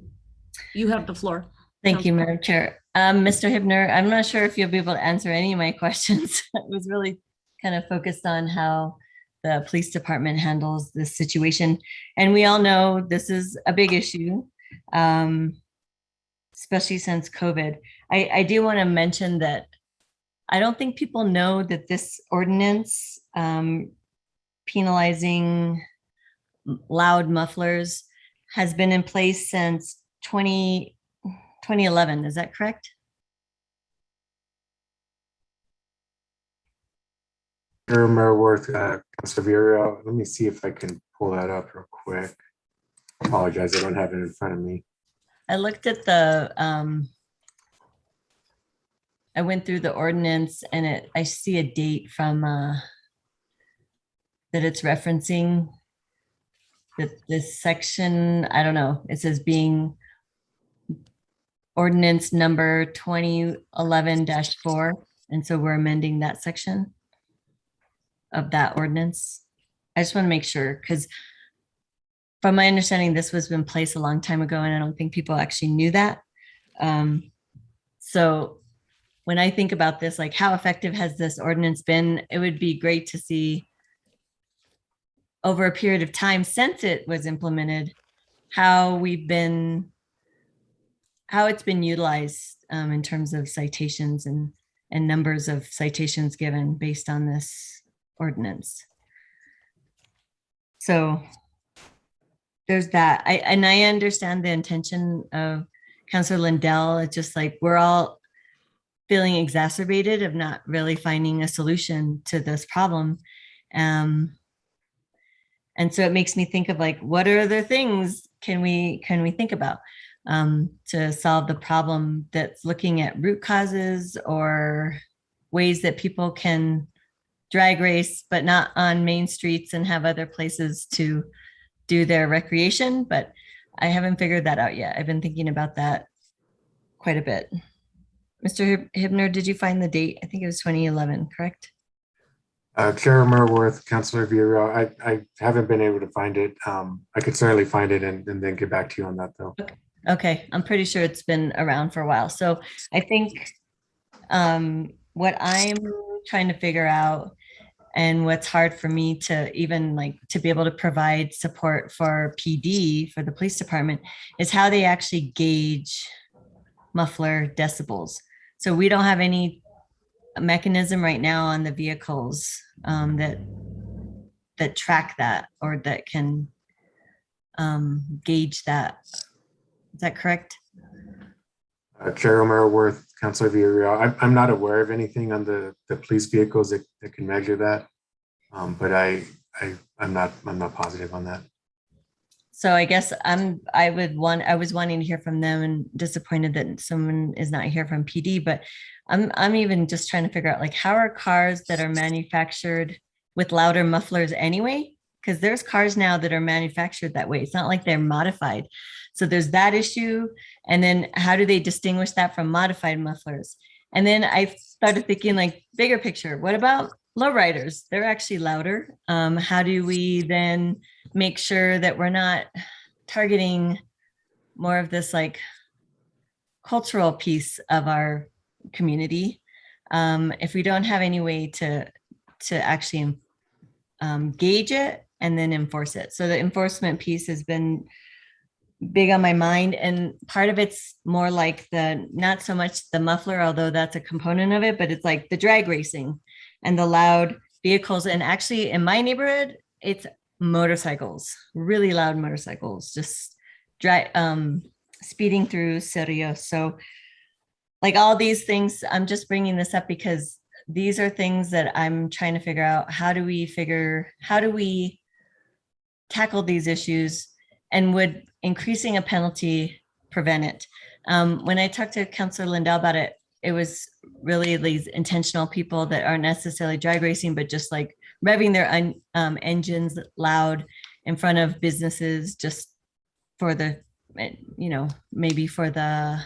You have the floor. Thank you, Madam Chair. Mr. Hibner, I'm not sure if you'll be able to answer any of my questions. It was really kind of focused on how the police department handles this situation. And we all know this is a big issue, especially since COVID. I do want to mention that I don't think people know that this ordinance penalizing loud mufflers has been in place since 2011. Is that correct? Mayor Worth, Councilor Vieira, let me see if I can pull that up real quick. Apologize, I don't have it in front of me. I looked at the, I went through the ordinance and I see a date from, that it's referencing that this section, I don't know, it says being ordinance number 2011-4. And so we're amending that section of that ordinance. I just want to make sure, because from my understanding, this was in place a long time ago, and I don't think people actually knew that. So when I think about this, like how effective has this ordinance been, it would be great to see over a period of time since it was implemented, how it's been utilized in terms of citations and numbers of citations given based on this ordinance. So there's that. I understand the intention of Councilor Lindell. It's just like we're all feeling exacerbated of not really finding a solution to this problem. And so it makes me think of like, what other things can we think about to solve the problem that's looking at root causes or ways that people can drag race, but not on main streets and have other places to do their recreation. But I haven't figured that out yet. I've been thinking about that quite a bit. Mr. Hibner, did you find the date? I think it was 2011, correct? Chair Worth, Councilor Vieira, I haven't been able to find it. I could certainly find it and then get back to you on that though. Okay, I'm pretty sure it's been around for a while. So I think what I'm trying to figure out and what's hard for me to even like to be able to provide support for PD, for the police department, is how they actually gauge muffler decibels. So we don't have any mechanism right now on the vehicles that track that or that can gauge that. Is that correct? Chair Worth, Councilor Vieira, I'm not aware of anything on the police vehicles that can measure that, but I'm not positive on that. So I guess I was wanting to hear from them and disappointed that someone is not here from PD, but I'm even just trying to figure out like how are cars that are manufactured with louder mufflers anyway? Because there's cars now that are manufactured that way. It's not like they're modified. So there's that issue. And then how do they distinguish that from modified mufflers? And then I started thinking like bigger picture, what about lowriders? They're actually louder. How do we then make sure that we're not targeting more of this like cultural piece of our community if we don't have any way to actually gauge it and then enforce it? So the enforcement piece has been big on my mind, and part of it's more like not so much the muffler, although that's a component of it, but it's like the drag racing and the loud vehicles. And actually in my neighborhood, it's motorcycles, really loud motorcycles, just speeding through Cerrillo. So like all these things, I'm just bringing this up because these are things that I'm trying to figure out. How do we tackle these issues, and would increasing a penalty prevent it? When I talked to Councilor Lindell about it, it was really these intentional people that aren't necessarily drag racing, but just like revving their engines loud in front of businesses just for the, maybe for the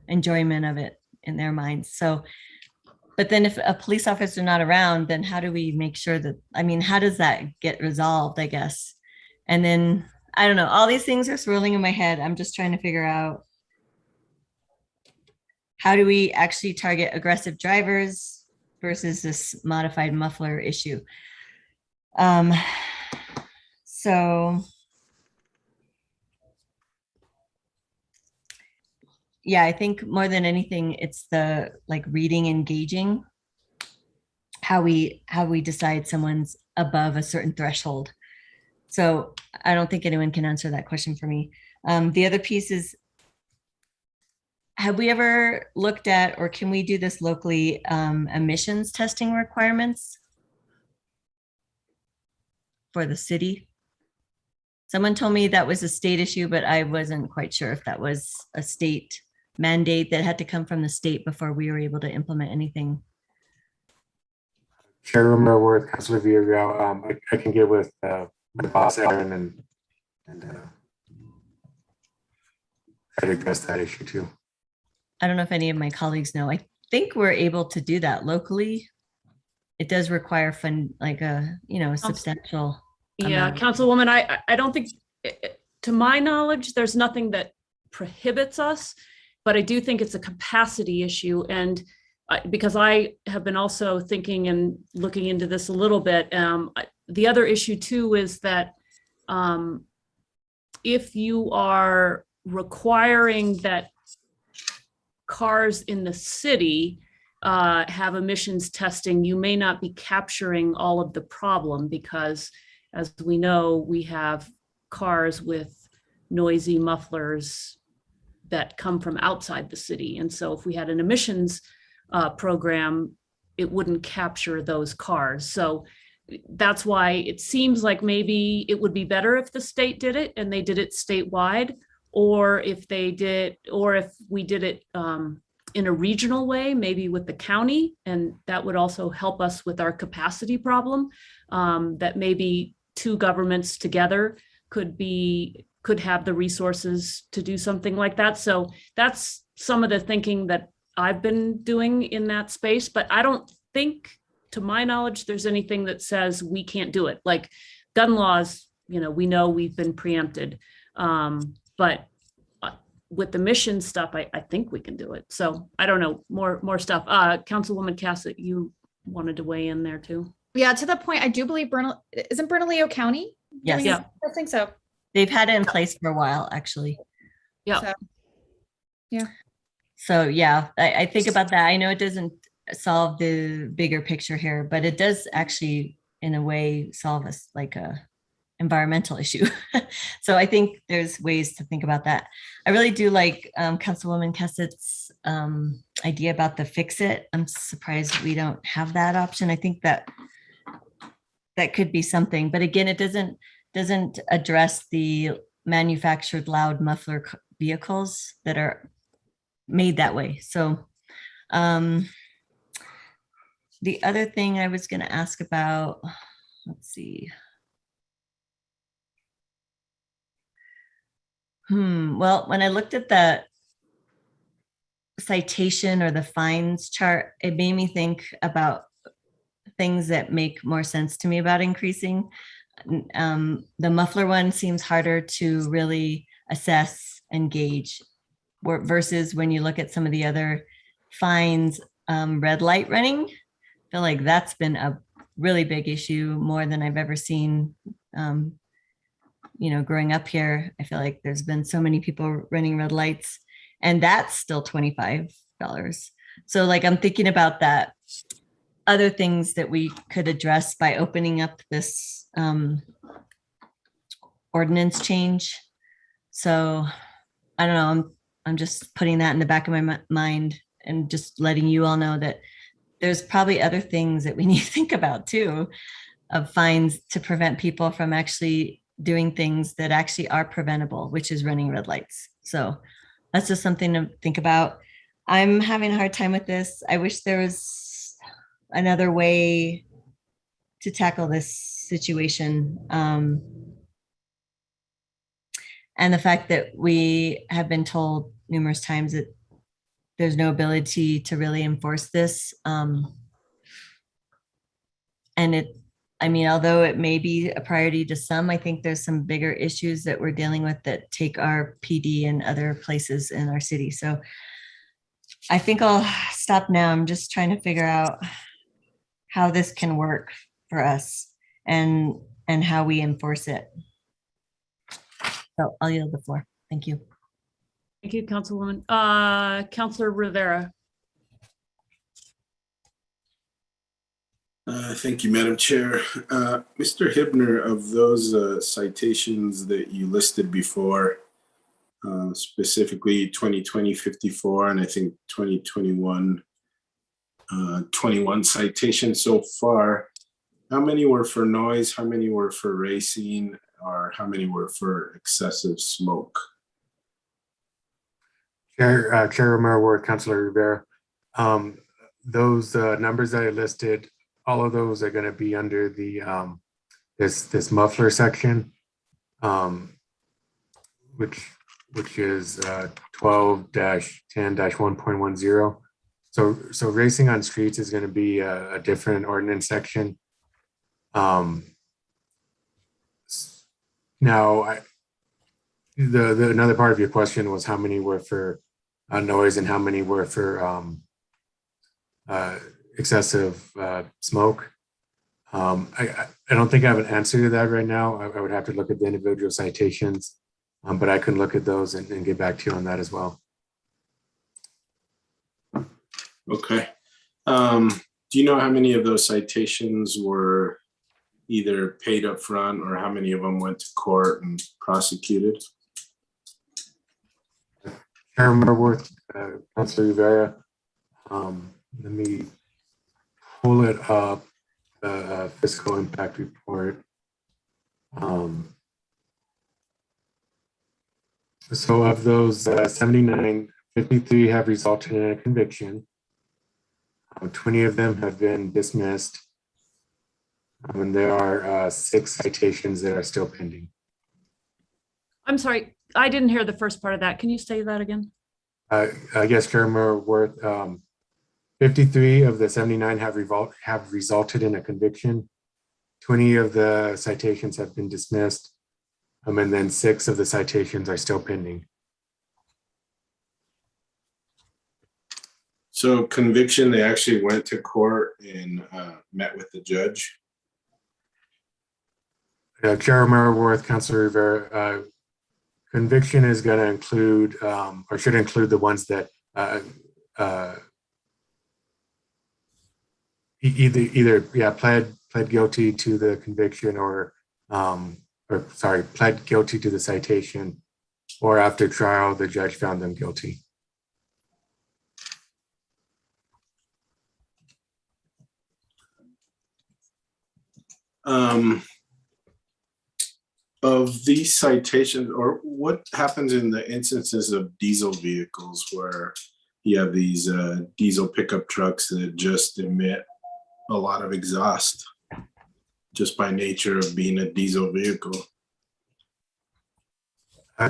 enjoyment of it in their minds. So, but then if a police officer not around, then how do we make sure that, how does that get resolved, I guess? And then, I don't know, all these things are swirling in my head. I'm just trying to figure out how do we actually target aggressive drivers versus this modified muffler issue. So yeah, I think more than anything, it's the like reading, engaging, how we decide someone's above a certain threshold. So I don't think anyone can answer that question for me. The other piece is, have we ever looked at, or can we do this locally, emissions testing requirements for the city? Someone told me that was a state issue, but I wasn't quite sure if that was a state mandate that had to come from the state before we were able to implement anything. Chair Romero Worth, Councilor Villarreal, I can get with my boss, Aaron, and try to address that issue too. I don't know if any of my colleagues know. I think we're able to do that locally. It does require fund, like a, substantial. Yeah, amount. Councilwoman, I don't think, to my knowledge, there's nothing that prohibits us, but I do think it's a capacity issue. And because I have been also thinking and looking into this a little bit, the other issue too is that if you are requiring that cars in the city have emissions testing, you may not be capturing all of the problem, because as we know, we have cars with noisy mufflers that come from outside the city. And so if we had an emissions program, it wouldn't capture those cars. So that's why it seems like maybe it would be better if the state did it and they did it statewide, or if we did it in a regional way, maybe with the county, and that would also help us with our capacity problem, that maybe two governments together could have the resources to do something like that. So that's some of the thinking that I've been doing in that space, but I don't think, to my knowledge, there's anything that says we can't do it. Like gun laws, we know we've been preempted, but with the mission stuff, I think we can do it. So I don't know, more stuff. Councilwoman Cassett, you wanted to weigh in there too. Yeah, to that point, I do believe isn't Bernalillo County? Yes. Yeah. I think so. They've had it in place for a while, actually. Yeah. So, yeah. So yeah, I think about that. I know it doesn't solve the bigger picture here, but it does actually, in a way, solve us like a environmental issue. So I think there's ways to think about that. I really do like Councilwoman Cassett's idea about the fix it. I'm surprised we don't have that option. I think that could be something, but again, it doesn't address the manufactured loud muffler vehicles that are made that way. So the other thing I was going to ask about, let's see. Well, when I looked at the citation or the fines chart, it made me think about things that make more sense to me about increasing. The muffler one seems harder to really assess and gauge, versus when you look at some of the other fines, red light running. I feel like that's been a really big issue, more than I've ever seen. Growing up here, I feel like there's been so many people running red lights, and that's still $25. So like, I'm thinking about that, other things that we could address by opening up this ordinance change. So I don't know, I'm just putting that in the back of my mind and just letting you all know that there's probably other things that we need to think about too, of fines to prevent people from actually doing things that actually are preventable, which is running red lights. So that's just something to think about. I'm having a hard time with this. I wish there was another way to tackle this situation. And the fact that we have been told numerous times that there's no ability to really enforce this. Although it may be a priority to some, I think there's some bigger issues that we're dealing with that take our PD and other places in our city. So I think I'll stop now. I'm just trying to figure out how this can work for us and how we enforce it. So I'll yield the floor. Thank you. Thank you, Councilwoman. Councilor Rivera. Thank you, Madam Chair. Mr. Hibner, of those citations that you listed before, specifically 2020-54 and I think 2021 21 citations so far, how many were for noise, how many were for racing, or how many were for excessive smoke? Chair Romero Ward, Councilor Rivera. Those numbers that I listed, all of those are going to be under the this muffler section, which is 12-10-1.10. So racing on streets is going to be a different ordinance section. Now, the another part of your question was how many were for noise and how many were for excessive smoke. I don't think I have an answer to that right now. I would have to look at the individual citations, but I can look at those and get back to you on that as well. Okay. Do you know how many of those citations were either paid up front or how many of them went to court and prosecuted? Chairman Marworth, Councilor Rivera, let me pull it up, the fiscal impact report. So of those 79, 53 have resulted in a conviction. 20 of them have been dismissed. And there are 6 citations that are still pending. I'm sorry, I didn't hear the first part of that. Can you say that again? I guess Chairman Worth, 53 of the 79 have resulted in a conviction. 20 of the citations have been dismissed. And then 6 of the citations are still pending. So conviction, they actually went to court and met with the judge? Chairman Worth, Councilor Rivera, conviction is going to include, or should include the ones that either pled guilty to the conviction or pled guilty to the citation, or after trial, the judge found them guilty. Of these citations, or what happens in the instances of diesel vehicles where you have these diesel pickup trucks that just emit a lot of exhaust just by nature of being a diesel vehicle?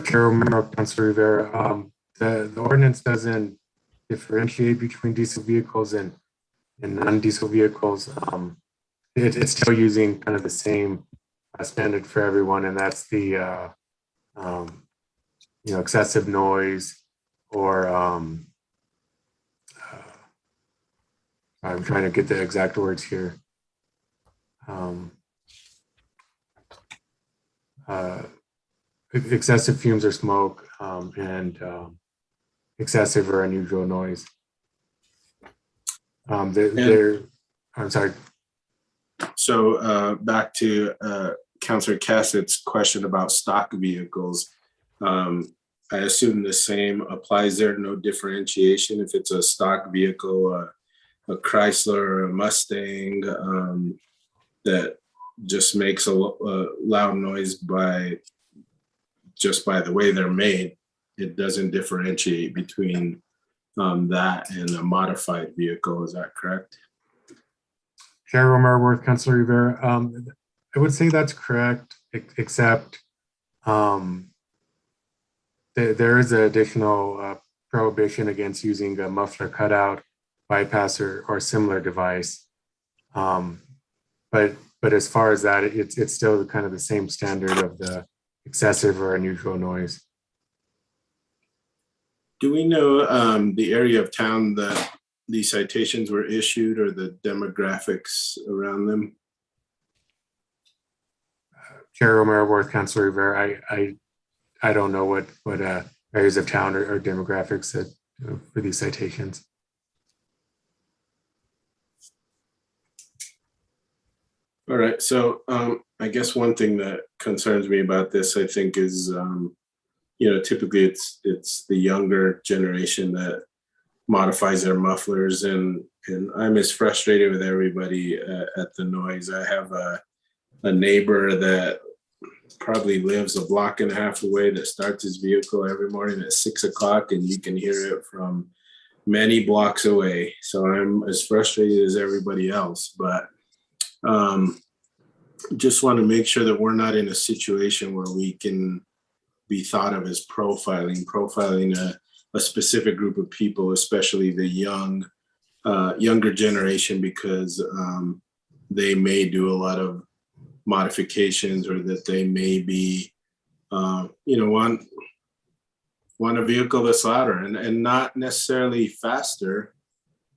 Chairman Councilor Rivera, the ordinance doesn't differentiate between diesel vehicles and non-diesel vehicles. It's still using kind of the same standard for everyone, and that's the excessive noise, or I'm trying to get the exact words here. Excessive fumes or smoke, and excessive or unusual noise. I'm sorry. So back to Councilor Cassett's question about stock vehicles. I assume the same applies there, no differentiation if it's a stock vehicle, a Chrysler or a Mustang that just makes a loud noise just by the way they're made. It doesn't differentiate between that and a modified vehicle. Is that correct? Chair Romero, Councilor Rivera, I would say that's correct, except there is an additional prohibition against using a muffler cutout, bypass, or similar device. But as far as that, it's still kind of the same standard of the excessive or unusual noise. Do we know the area of town that these citations were issued or the demographics around them? Chair Romero Worth, Councilor Rivera, I don't know what areas of town or demographics that for these citations. All right, so I guess one thing that concerns me about this, I think, is typically it's the younger generation that modifies their mufflers, and I'm as frustrated with everybody at the noise. I have a neighbor that probably lives a block and a half away that starts his vehicle every morning at 6 o'clock, and you can hear it from many blocks away. So I'm as frustrated as everybody else, but just want to make sure that we're not in a situation where we can be thought of as profiling a specific group of people, especially the younger generation, because they may do a lot of modifications, or that they may be, want a vehicle that's louder and not necessarily faster,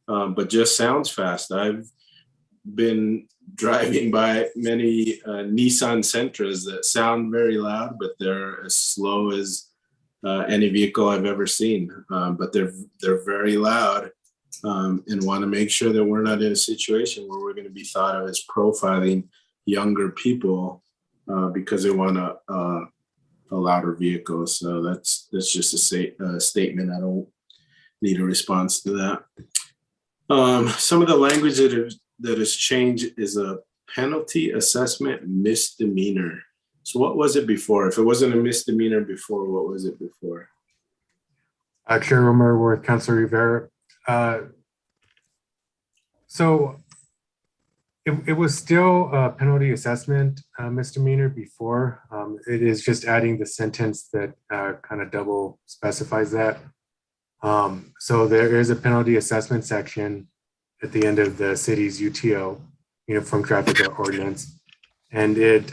but just sounds fast. I've been driving by many Nissan Sentras that sound very loud, but they're as slow as any vehicle I've ever seen. But they're very loud, and want to make sure that we're not in a situation where we're going to be thought of as profiling younger people because they want a louder vehicle. So that's just a statement. I don't need a response to that. Some of the language that has changed is a penalty assessment misdemeanor. So what was it before? If it wasn't a misdemeanor before, what was it before? Chair Romero Worth, Councilor Rivera. So it was still a penalty assessment misdemeanor before. It is just adding the sentence that kind of double specifies that. So there is a penalty assessment section at the end of the city's UTO, Uniform Traffic Ordinance, and it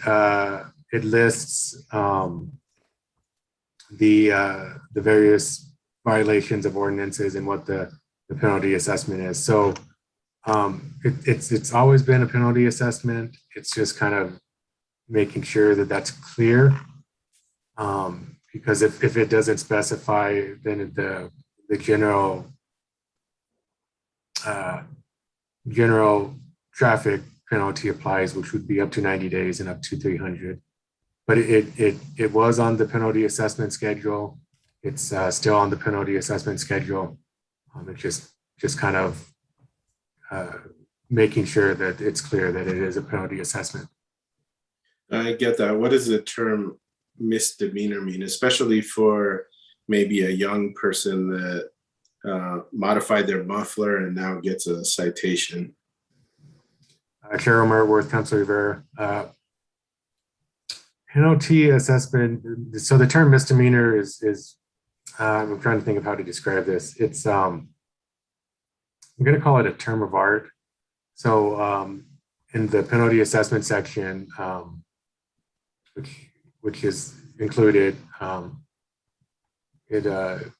lists the various violations of ordinances and what the penalty assessment is. So it's always been a penalty assessment. It's just kind of making sure that that's clear, because if it doesn't specify, then the general traffic penalty applies, which would be up to 90 days and up to 300. But it was on the penalty assessment schedule. It's still on the penalty assessment schedule. It's just kind of making sure that it's clear that it is a penalty assessment. I get that. What does the term misdemeanor mean, especially for maybe a young person that modified their muffler and now gets a citation? Chair Romero Worth, Councilor Rivera. Penalty assessment. So the term misdemeanor is I'm trying to think of how to describe this. It's I'm going to call it a term of art. So in the penalty assessment section, which is included, it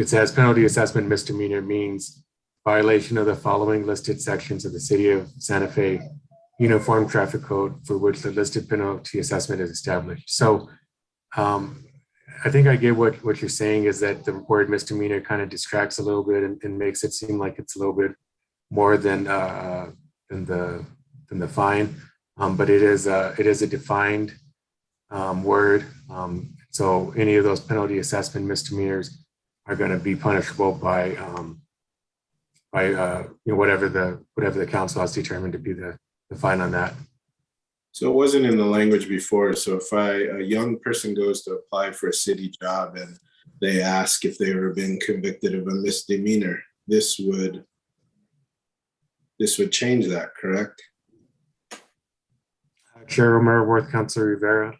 says penalty assessment misdemeanor means violation of the following listed sections of the City of Santa Fe Uniform Traffic Code for which the listed penalty assessment is established. So I think I get what you're saying is that the word misdemeanor kind of distracts a little bit and makes it seem like it's a little bit more than the fine, but it is a defined word. So any of those penalty assessment misdemeanors are going to be punishable by whatever the council has determined to be the fine on that. So it wasn't in the language before. So if a young person goes to apply for a city job and they ask if they've ever been convicted of a misdemeanor, this would change that, correct? Chair Romero Worth, Councilor Rivera.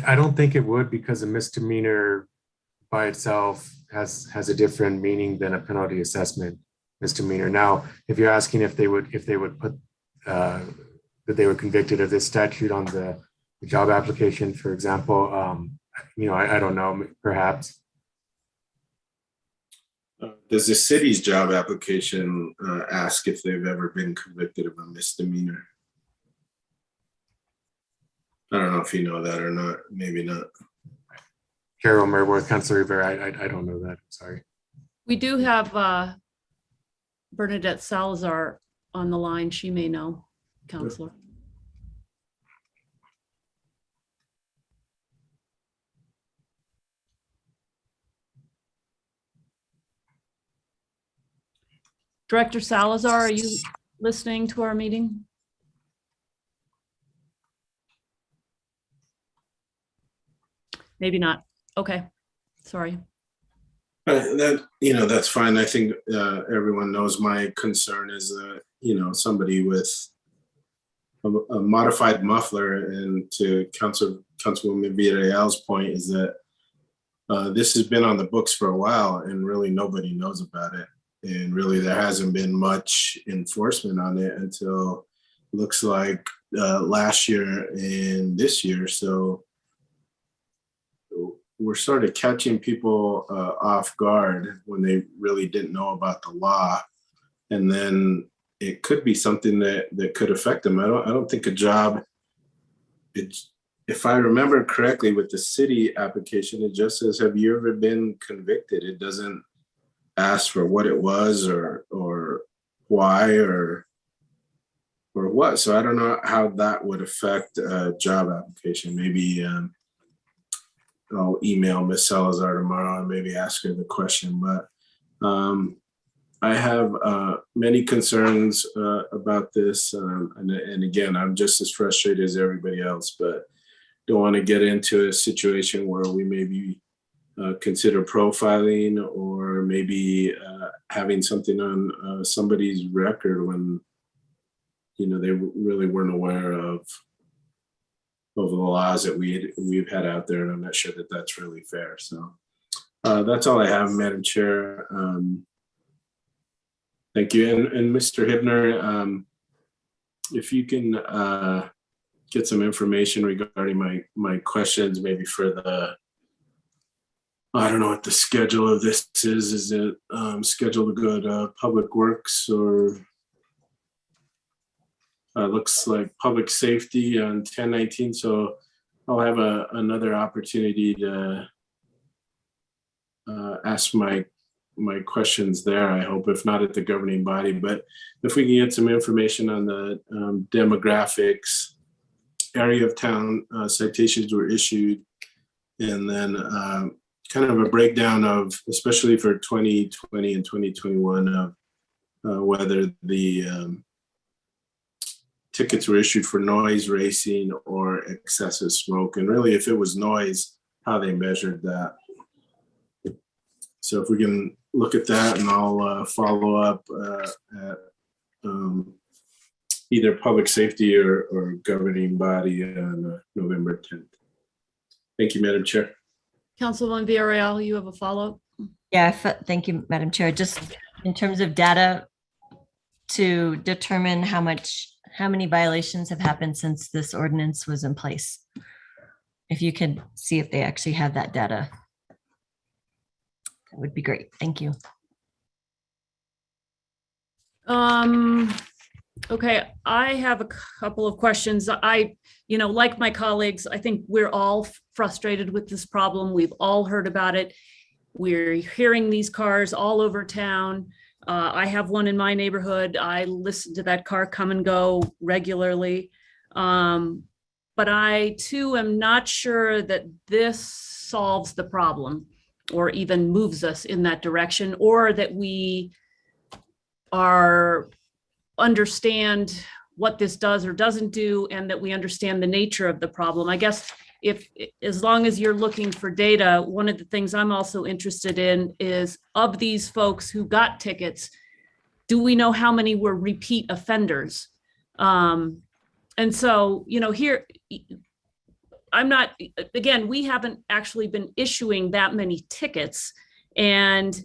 I don't think it would, because a misdemeanor by itself has a different meaning than a penalty assessment misdemeanor. Now, if you're asking if they would put that they were convicted of this statute on the job application, for example, I don't know, perhaps. Does the city's job application ask if they've ever been convicted of a misdemeanor? I don't know if you know that or not. Maybe not. Chair Omerworth, Councilor Rivera, I don't know that. I'm sorry. We do have Bernadette Salazar on the line. She may know, Counselor. Director Salazar, are you listening to our meeting? Maybe not. Okay, sorry. That's fine. I think everyone knows my concern is somebody with a modified muffler, and to Councilwoman Villarreal's point is that this has been on the books for a while and really nobody knows about it. And really there hasn't been much enforcement on it until looks like last year and this year. So we're sort of catching people off guard when they really didn't know about the law. And then it could be something that could affect them. I don't think a job, if I remember correctly with the city application, it just says, have you ever been convicted? It doesn't ask for what it was or why or what. So I don't know how that would affect a job application. Maybe I'll email Ms. Salazar tomorrow and maybe ask her the question. But I have many concerns about this. And again, I'm just as frustrated as everybody else, but don't want to get into a situation where we maybe consider profiling or maybe having something on somebody's record when they really weren't aware of the laws that we've had out there, and I'm not sure that that's really fair. So that's all I have, Madam Chair. Thank you. And Mr. Hibner, if you can get some information regarding my questions, maybe for the, I don't know what the schedule of this is. Is it scheduled to go to Public Works, or looks like Public Safety on 10/19? So I'll have another opportunity to ask my questions there, I hope, if not at the governing body. But if we can get some information on the demographics, area of town citations were issued, and then kind of a breakdown of, especially for 2020 and 2021, of whether the tickets were issued for noise, racing, or excessive smoke. And really, if it was noise, how they measured that. So if we can look at that, and I'll follow up at either Public Safety or governing body on November 10th. Thank you, Madam Chair. Councilwoman Villarreal, you have a follow-up? Yeah, thank you, Madam Chair. Just in terms of data to determine how many violations have happened since this ordinance was in place. If you could see if they actually have that data, that would be great. Thank you. Okay, I have a couple of questions. Like my colleagues, I think we're all frustrated with this problem. We've all heard about it. We're hearing these cars all over town. I have one in my neighborhood. I listen to that car come and go regularly. But I too am not sure that this solves the problem or even moves us in that direction, or that we understand what this does or doesn't do, and that we understand the nature of the problem. I guess as long as you're looking for data, one of the things I'm also interested in is, of these folks who got tickets, do we know how many were repeat offenders? And so, here, we haven't actually been issuing that many tickets. And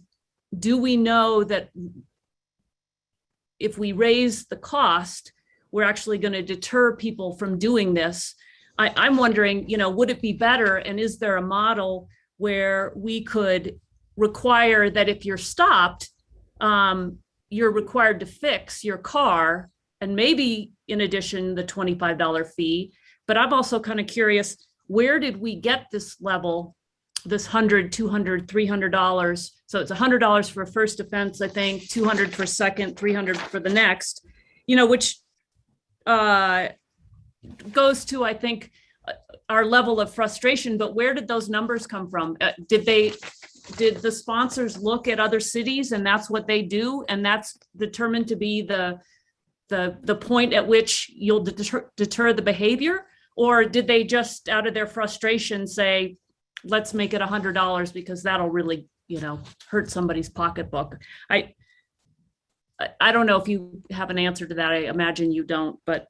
do we know that if we raise the cost, we're actually going to deter people from doing this? I'm wondering, would it be better, and is there a model where we could require that if you're stopped, you're required to fix your car, and maybe in addition, the $25 fee. But I'm also kind of curious, where did we get this level, this $100, $200, $300? So it's $100 for a first offense, I think, $200 for second, $300 for the next, which goes to, I think, our level of frustration. But where did those numbers come from? Did the sponsors look at other cities and that's what they do, and that's determined to be the point at which you'll deter the behavior? Or did they just, out of their frustration, say, let's make it $100 because that'll really, hurt somebody's pocketbook? I don't know if you have an answer to that. I imagine you don't, but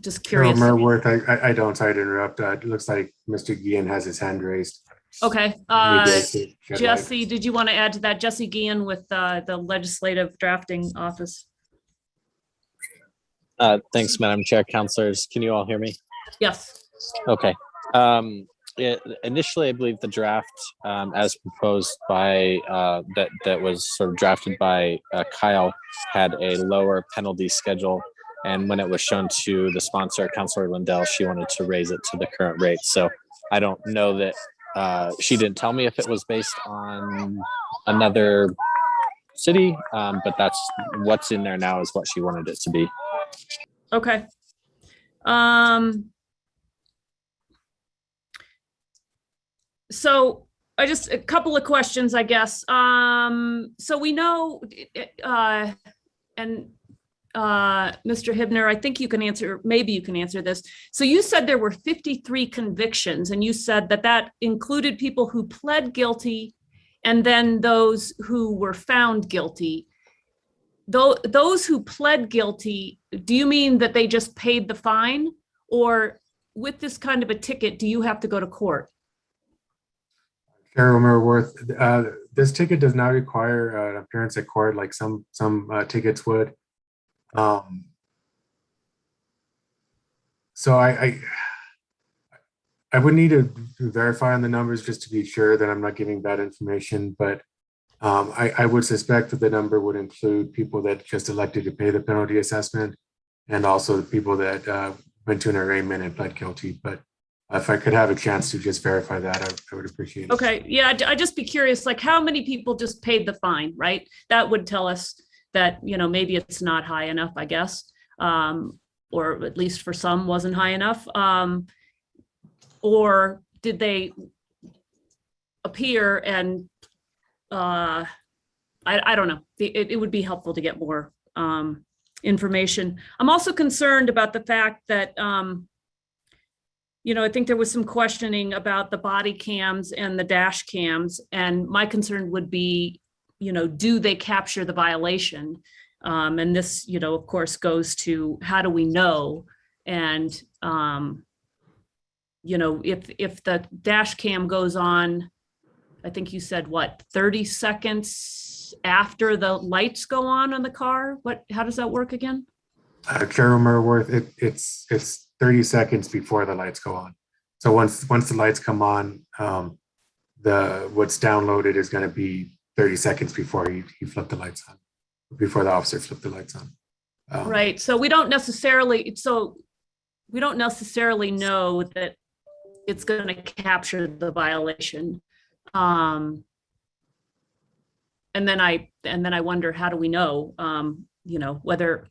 just curious. Carol Merworth, I don't, sorry to interrupt. It looks like Mr. Guillen has his hand raised. Okay. Maybe I should shed Jesse, light. did you want to add to that? Jesse Guillen with the Legislative Drafting Office. Thanks, Madam Chair, councilors. Can you all hear me? Yes. Okay. Initially, I believe the draft, as proposed by that was sort of drafted by Kyle, had a lower penalty schedule, and when it was shown to the sponsor, Councilor Lindell, she wanted to raise it to the current rate. So I don't know that she didn't tell me if it was based on another city, but that's what's in there now is what she wanted it to be. Okay. So I just, a couple of questions, I guess. So we know, and Mr. Hibner, I think you can answer, maybe you can answer this. So you said there were 53 convictions, and you said that included people who pled guilty and then those who were found guilty. Those who pled guilty, do you mean that they just paid the fine? Or with this kind of a ticket, do you have to go to court? Carol Merworth, this ticket does not require an appearance at court like some tickets would. So I would need to verify on the numbers just to be sure that I'm not giving bad information, but I would suspect that the number would include people that just elected to pay the penalty assessment, and also the people that went to an arraignment and pled guilty. But if I could have a chance to just verify that, I would appreciate it. Okay, yeah, I'd just be curious, like how many people just paid the fine, right? That would tell us that, maybe it's not high enough, I guess, or at least for some wasn't high enough. Or did they appear and I don't know. It would be helpful to get more information. I'm also concerned about the fact that, I think there was some questioning about the body cams and the dash cams. And my concern would be, do they capture the violation? And this, of course, goes to how do we know? And, if the dash cam goes on, I think you said what, 30 seconds after the lights go on the car? How does that work again? Carol Merworth, it's 30 seconds before the lights go on. So once the lights come on, what's downloaded is going to be 30 seconds before he flipped the lights on, before the officer flipped the lights on. Right. So we don't necessarily know that it's going to capture the violation. And then I wonder, how do we know, whether,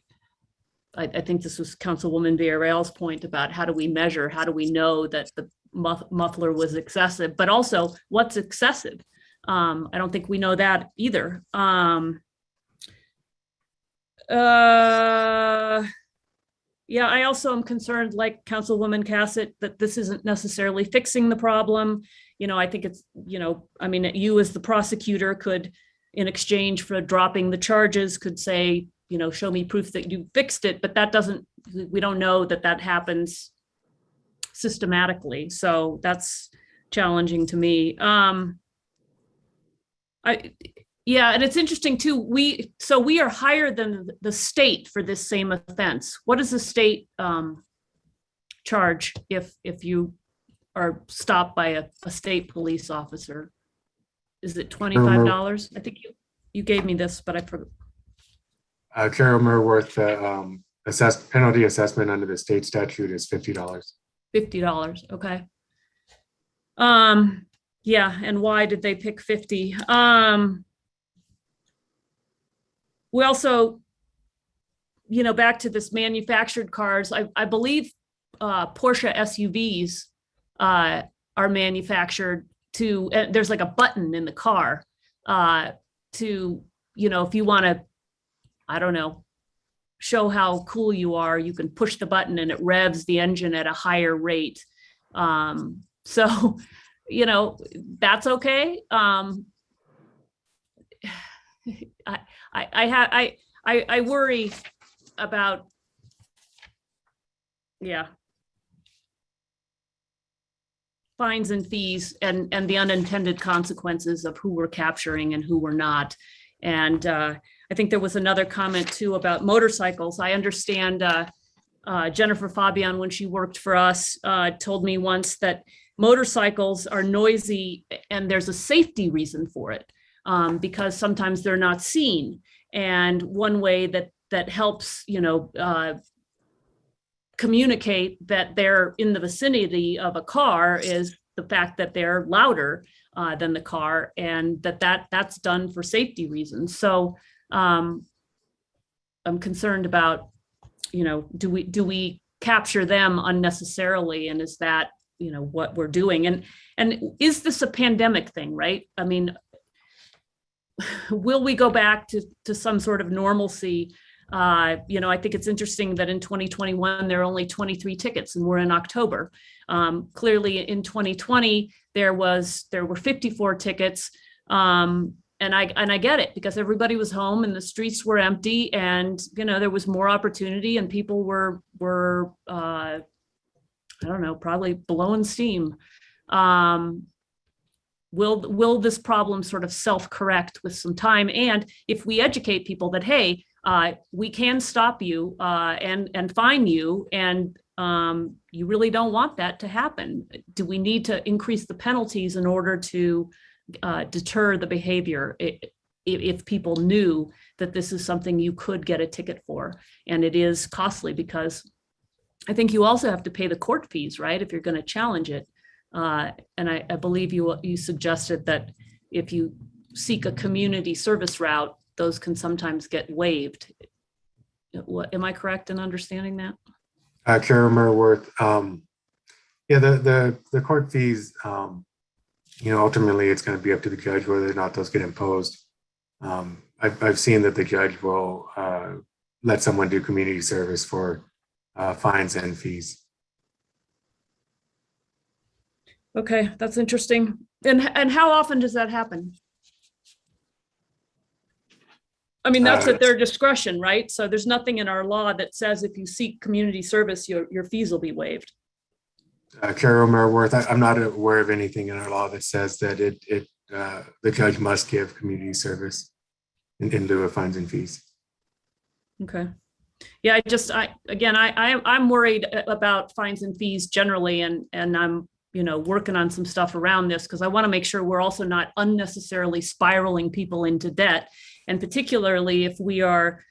I think this was Councilwoman Villarreal's point about how do we measure, how do we know that the muffler was excessive, but also what's excessive? I don't think we know that either. Yeah, I also am concerned, like Councilwoman Cassett, that this isn't necessarily fixing the problem. I think it's, you as the prosecutor could, in exchange for dropping the charges, could say, show me proof that you fixed it, but we don't know that happens systematically. So that's challenging to me. Yeah, and it's interesting too, we are higher than the state for this same offense. What does the state charge if you are stopped by a state police officer? Is it $25? I think you gave me this, but I forgot. Carol Merworth, penalty assessment under the state statute is $50. $50, okay. Yeah, and why did they pick 50? We also, back to this manufactured cars, I believe Porsche SUVs are manufactured to, there's like a button in the car to, if you want to, I don't know, show how cool you are, you can push the button and it revs the engine at a higher rate. So, that's okay. I worry about, fines and fees and the unintended consequences of who we're capturing and who we're not. And I think there was another comment too about motorcycles. I understand Jennifer Fabian, when she worked for us, told me once that motorcycles are noisy and there's a safety reason for it, because sometimes they're not seen. And one way that helps, communicate that they're in the vicinity of a car is the fact that they're louder than the car, and that's done for safety reasons. So I'm concerned about, do we capture them unnecessarily, and is that what we're doing, and is this a pandemic thing, right? I mean, will we go back to some sort of normalcy? I think it's interesting that in 2021 there are only 23 tickets, and we're in October. Clearly, in 2020 there were 54 tickets, and I get it, because everybody was home and the streets were empty, and there was more opportunity, and people were I don't know, probably blowing steam. Will this problem sort of self-correct with some time? And if we educate people that, hey, we can stop you and fine you, and you really don't want that to happen, do we need to increase the penalties in order to deter the behavior if people knew that this is something you could get a ticket for? And it is costly, because I think you also have to pay the court fees, right, if you're going to challenge it. And I believe you suggested that if you seek a community service route, those can sometimes get waived. Am I correct in understanding that? Carol Merworth, the court fees, ultimately it's going to be up to the judge whether or not those get imposed. I've seen that the judge will let someone do community service for fines and fees. Okay, that's interesting. And how often does that happen? I mean, that's at their discretion, right? So there's nothing in our law that says if you seek community service, your fees will be waived. Carol Merworth, I'm not aware of anything in our law that says that the judge must give community service in lieu of fines and fees. Okay. Yeah, I'm worried about fines and fees generally, and I'm working on some stuff around this, because I want to make sure we're also not unnecessarily spiraling people into debt. And particularly if we are,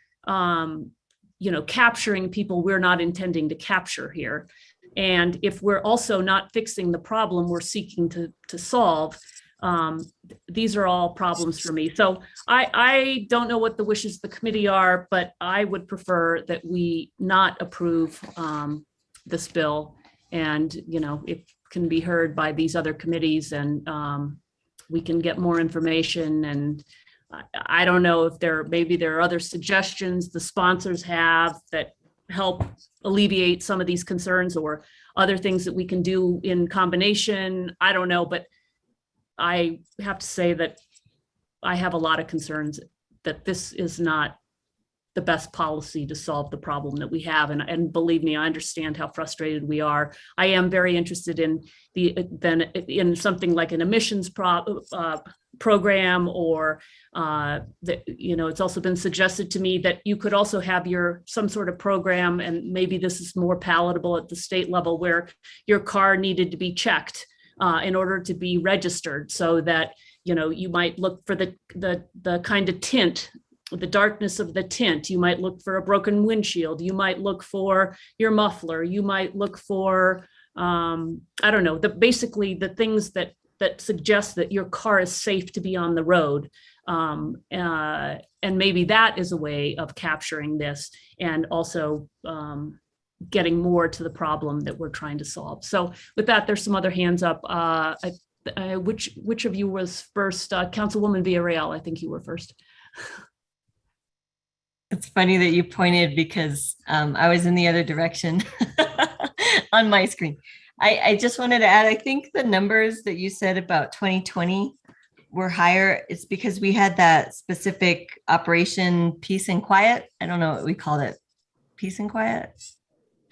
capturing people we're not intending to capture here. And if we're also not fixing the problem we're seeking to solve, these are all problems for me. So I don't know what the wishes of the committee are, but I would prefer that we not approve this bill, and, it can be heard by these other committees, and we can get more information. And I don't know if maybe there are other suggestions the sponsors have that help alleviate some of these concerns, or other things that we can do in combination. I don't know, but I have to say that I have a lot of concerns that this is not the best policy to solve the problem that we have. And believe me, I understand how frustrated we are. I am very interested in something like an emissions program, or that, it's also been suggested to me that you could also have some sort of program, and maybe this is more palatable at the state level, where your car needed to be checked in order to be registered, so that, you might look for the kind of tint, the darkness of the tint. You might look for a broken windshield. You might look for your muffler. You might look for, I don't know, basically the things that suggest that your car is safe to be on the road. And maybe that is a way of capturing this, and also getting more to the problem that we're trying to solve. So with that, there's some other hands up. Which of you was first? Councilwoman Villarreal, I think you were first. It's funny that you pointed, because I was in the other direction on my screen. I just wanted to add, I think the numbers that you said about 2020 were higher. It's because we had that specific Operation Peace and Quiet. I don't know what we called it. Peace and Quiet.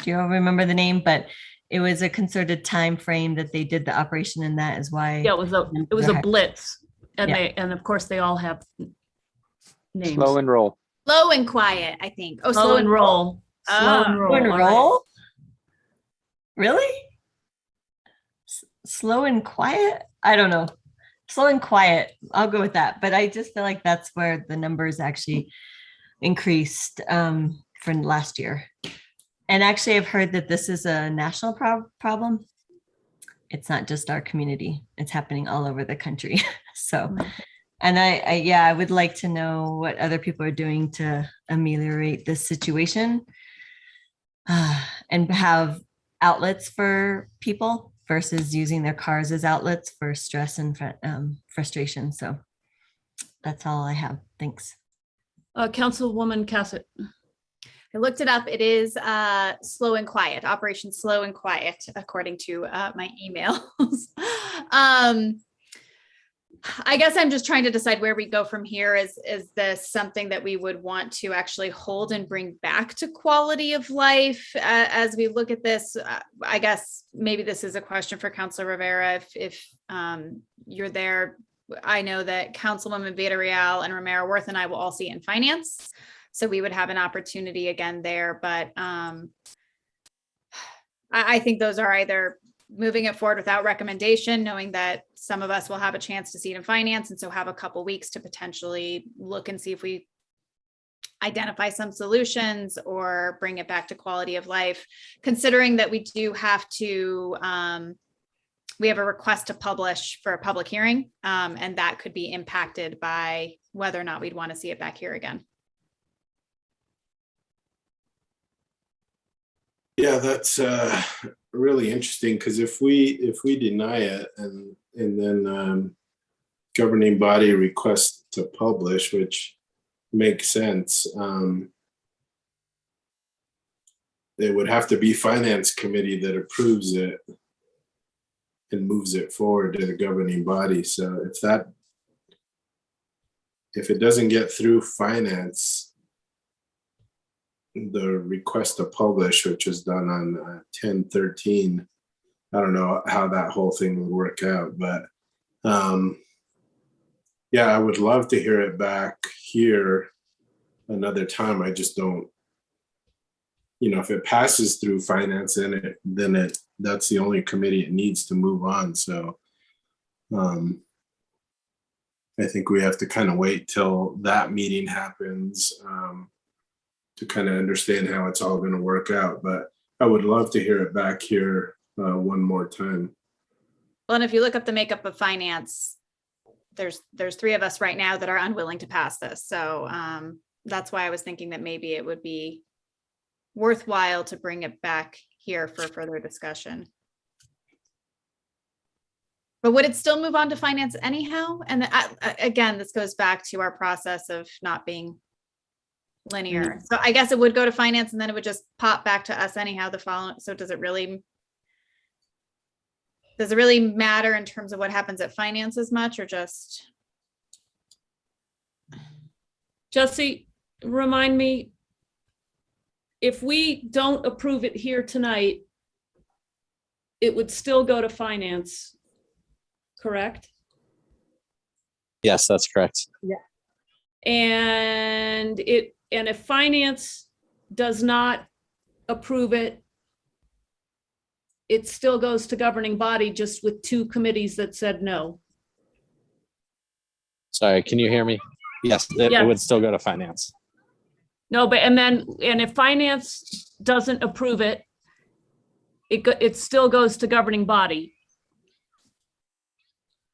Do you all remember the name? But it was a concerted time frame that they did the operation, and that is why. Yeah, it was a blitz, and and of course they all have names. Slow and roll. Slow and quiet, I think. Oh, slow and roll. Slow and roll. Slow and roll? Really? Slow and quiet? I don't know. Slow and quiet. I'll go with that. But I just feel like that's where the numbers actually increased from last year. And actually, I've heard that this is a national problem. It's not just our community. It's happening all over the country. So, and I would like to know what other people are doing to ameliorate this situation, and have outlets for people versus using their cars as outlets for stress and frustration. So that's all I have. Thanks. Councilwoman Cassett. I looked it up. It is Slow and Quiet, Operation Slow and Quiet, according to my emails. I guess I'm just trying to decide where we go from here. Is this something that we would want to actually hold and bring back to quality of life as we look at this? I guess maybe this is a question for Councilor Rivera. If you're there, I know that Councilwoman Villarreal and Romero Worth and I will all see it in finance. So we would have an opportunity again there. But I think those are either moving it forward without recommendation, knowing that some of us will have a chance to see it in finance, and so have a couple weeks to potentially look and see if we identify some solutions or bring it back to quality of life, considering that we do have to, we have a request to publish for a public hearing, and that could be impacted by whether or not we'd want to see it back here again. Yeah, that's really interesting, because if we deny it and then governing body requests to publish, which makes sense, it would have to be finance committee that approves it and moves it forward to the governing body. So if it doesn't get through finance, the request to publish, which is done on 10/13, I don't know how that whole thing would work out, but yeah, I would love to hear it back here another time. I just don't, if it passes through finance, then that's the only committee it needs to move on. So I think we have to kind of wait till that meeting happens to kind of understand how it's all going to work out. But I would love to hear it back here one more time. Well, and if you look up the makeup of finance, there's three of us right now that are unwilling to pass this. So that's why I was thinking that maybe it would be worthwhile to bring it back here for further discussion. But would it still move on to finance anyhow? And again, this goes back to our process of not being linear. So I guess it would go to finance, and then it would just pop back to us anyhow the following. So does it really matter in terms of what happens at finance as much, or just? Jesse, remind me, if we don't approve it here tonight, it would still go to finance, correct? Yes, that's correct. And if finance does not approve it, it still goes to governing body, just with 2 committees that said no. Sorry, can you hear me? Yes, it Yeah. would still go to finance. No, but and if finance doesn't approve it, it still goes to governing body.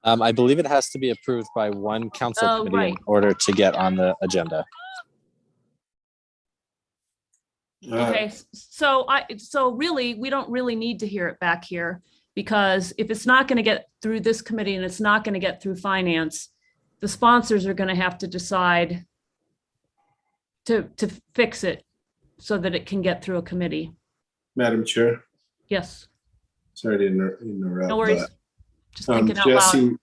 I believe it has to be approved by one council Oh, committee right. in order to get on the agenda. Okay, so really, we don't really need to hear it back here, because if it's not going to get through this committee and it's not going to get through finance, the sponsors are going to have to decide to fix it so that it can get through a committee. Madam Chair, Yes, sorry to interrupt. no worries. but, Just thinking out loud.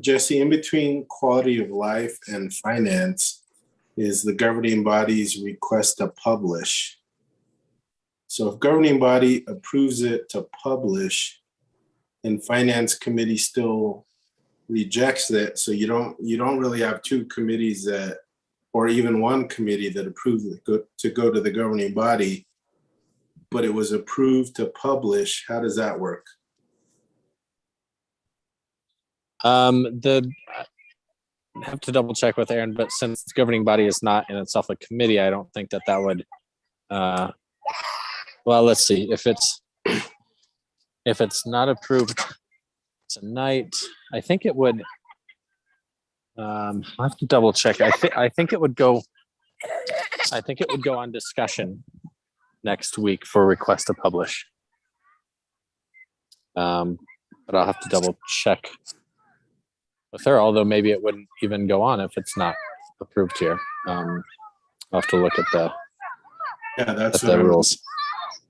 Jesse, in between quality of life and finance is the governing body's request to publish. So if governing body approves it to publish and finance committee still rejects it, so you don't really have 2 committees that, or even 1 committee that approves it to go to the governing body, but it was approved to publish. How does that work? I have to double check with Aaron, but since the governing body is not in itself a committee, I don't think that would, well, let's see, if it's not approved tonight, I think it would, I have to double check. I think it would go on discussion next week for request to publish. But I'll have to double check with her, although maybe it wouldn't even go on if it's not approved here. I'll have to look at the rules.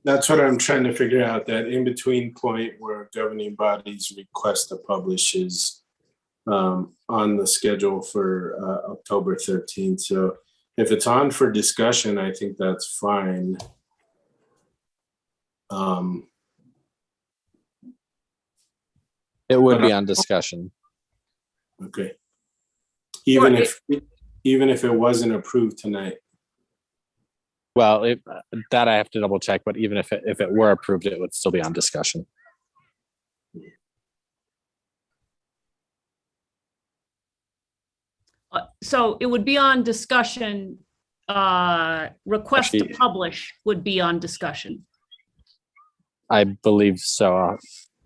That's what I'm trying to figure out, that in between point where governing bodies request to publish is on the schedule for October 13th. So if it's on for discussion, I think that's fine. It would be on discussion. Okay. Even if it wasn't approved tonight. Well, that I have to double check, but even if it were approved, it would still be on discussion. So it would be on discussion, request to publish would be on discussion. I believe so.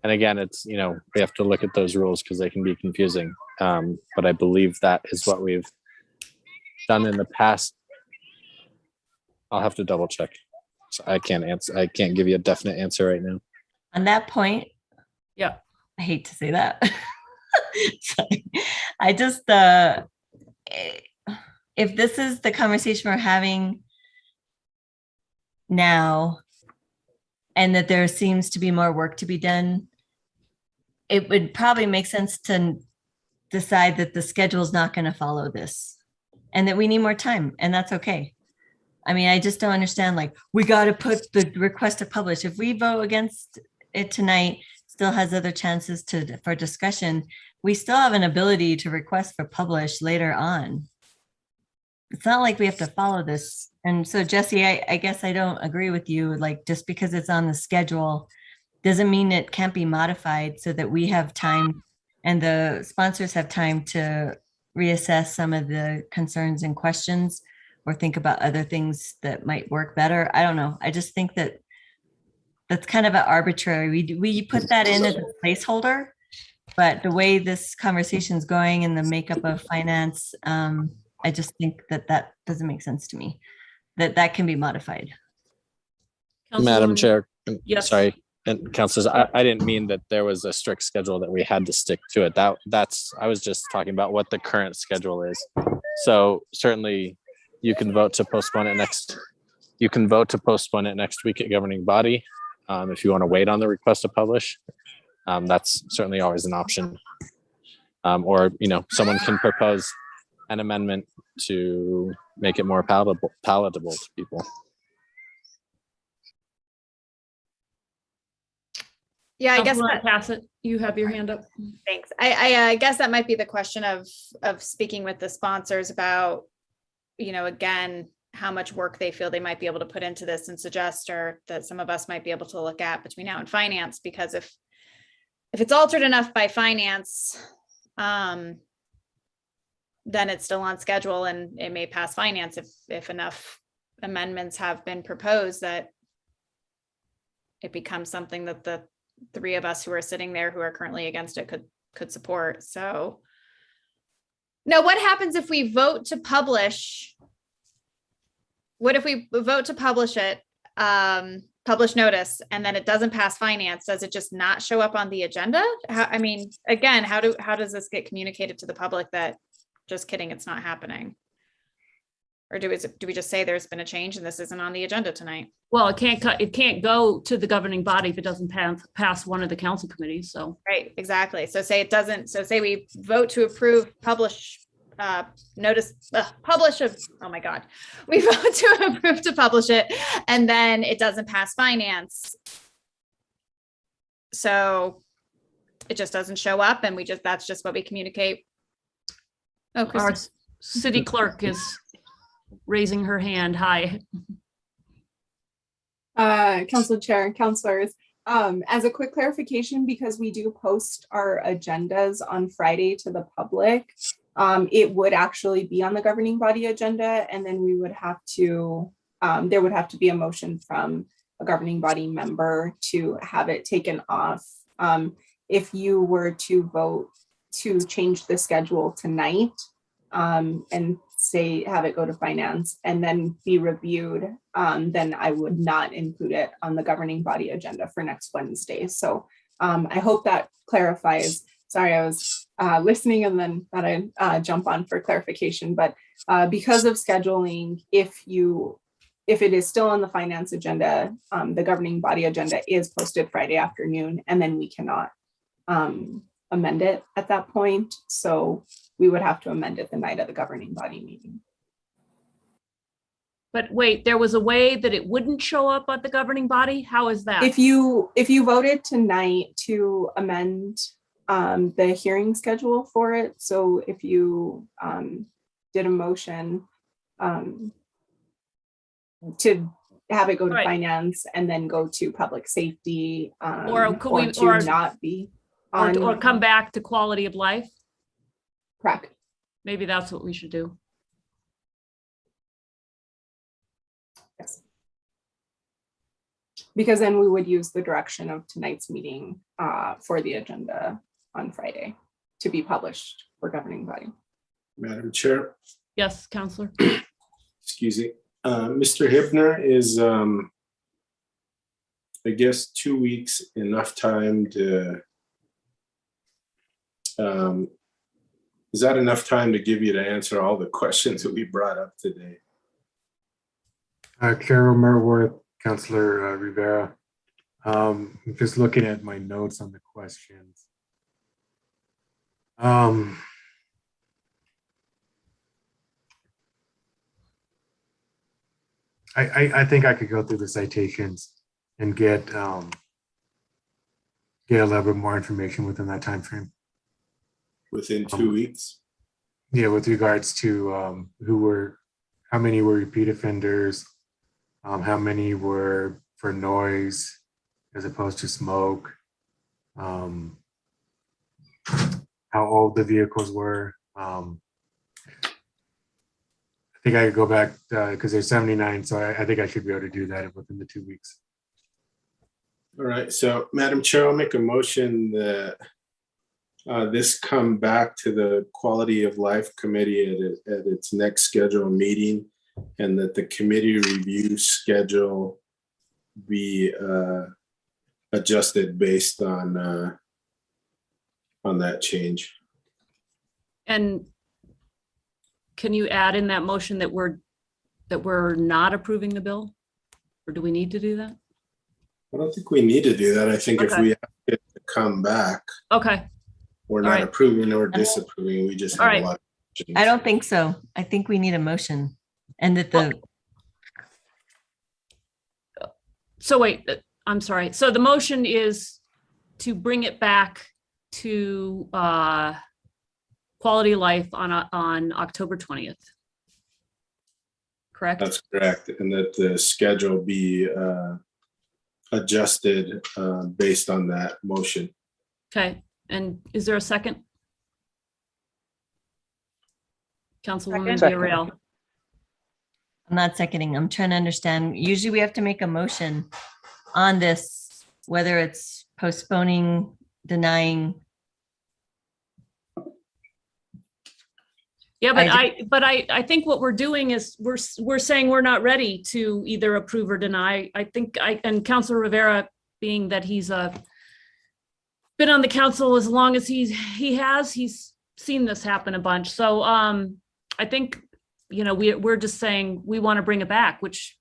And again, it's, we have to look at those rules because they can be confusing. But I believe that is what we've done in the past. I'll have to double check. So I can't give you a definite answer right now. On that point, yeah, I hate to say that. Sorry. I just, if this is the conversation we're having now, and that there seems to be more work to be done, it would probably make sense to decide that the schedule is not going to follow this and that we need more time, and that's okay. I mean, I just don't understand, like, we got to put the request to publish. If we vote against it tonight, still has other chances for discussion. We still have an ability to request for publish later on. It's not like we have to follow this. And so, Jesse, I guess I don't agree with you. Like, just because it's on the schedule doesn't mean it can't be modified so that we have time and the sponsors have time to reassess some of the concerns and questions or think about other things that might work better. I don't know. I just think that that's kind of an arbitrary. We put that in as a placeholder, but the way this conversation is going and the makeup of finance, I just think that doesn't make sense to me, that can be modified. Madam Chair, yes. Sorry, and councilors, I didn't mean that there was a strict schedule that we had to stick to it. I was just talking about what the current schedule is. So certainly you can vote to postpone it next week at governing body. If you want to wait on the request to publish, that's certainly always an option. Or, someone can propose an amendment to make it more palatable to people. Yeah, I guess Councilor that, Bassett, you have your hand up. thanks. I guess that might be the question of speaking with the sponsors about, again, how much work they feel they might be able to put into this and suggest, or that some of us might be able to look at between now and finance, because if it's altered enough by finance, then it's still on schedule and it may pass finance if enough amendments have been proposed that it becomes something that the three of us who are sitting there who are currently against it could support. So now what happens if we vote to publish? What if we vote to publish it, publish notice, and then it doesn't pass finance? Does it just not show up on the agenda? Again, how does this get communicated to the public that just kidding, it's not happening? Or do we just say there's been a change and this isn't on the agenda tonight? Well, it can't go to the governing body if it doesn't pass one of the council committees, so. Right, exactly. So say it doesn't, so say we vote to approve, publish, notice, publish of, oh my God. We vote to approve to publish it and then it doesn't pass finance. So it just doesn't show up and that's just what we communicate. Oh, Our Kristen. city clerk is raising her hand. Hi. Council Chair and councilors, as a quick clarification, because we do post our agendas on Friday to the public, it would actually be on the governing body agenda, and then we would have to, there would have to be a motion from a governing body member to have it taken off. If you were to vote to change the schedule tonight, and say have it go to finance and then be reviewed, then I would not include it on the governing body agenda for next Wednesday. So I hope that clarifies. Sorry, I was listening and then thought I'd jump on for clarification, but because of scheduling, if it is still on the finance agenda, the governing body agenda is posted Friday afternoon, and then we cannot amend it at that point. So we would have to amend it the night of the governing body meeting. But wait, there was a way that it wouldn't show up at the governing body? How is that? If you voted tonight to amend the hearing schedule for it, so if you did a motion to have it go to Right. finance and then go to public safety, Or could we- to or- not be or on, come back to quality of life? correct. Maybe that's what we should do. Yes. Because then we would use the direction of tonight's meeting for the agenda on Friday to be published for governing body. Madam Chair, Yes, Counselor. excuse me. Mr. Hibner, is I guess 2 weeks enough time to is that enough time to give you to answer all the questions that we brought up today? Chair Merworth, Councilor Rivera. I'm just looking at my notes on the questions. I think I could go through the citations and get a little bit more information within that time frame. Within 2 weeks? Yeah, with regards to how many were repeat offenders, how many were for noise as opposed to smoke, how old the vehicles were. I think I could go back because there's 79, so I think I should be able to do that within the 2 weeks. All right, so Madam Chair, I'll make a motion that this come back to the Quality of Life Committee at its next scheduled meeting, and that the committee review schedule be adjusted based on that change. And can you add in that motion that we're not approving the bill? Or do we need to do that? I don't think we need to do that. I think if Okay. we ask it to come back, Okay, we're All not right. approving or disapproving. We just All have a right. lot of questions. I don't think so. I think we need a motion and that the, so wait, I'm sorry. So the motion is to bring it back to quality life on October 20th. Correct? That's correct. And that the schedule be adjusted based on that motion. Okay, and is there a second? Councilwoman Second. Villarreal. I'm not seconding. I'm trying to understand. Usually we have to make a motion on this, whether it's postponing, denying. Yeah, but I think what we're doing is we're saying we're not ready to either approve or deny. I think and Councilor Rivera, being that he's been on the council as long as he's seen this happen a bunch. So I think, you know, we're just saying we want to bring it back, which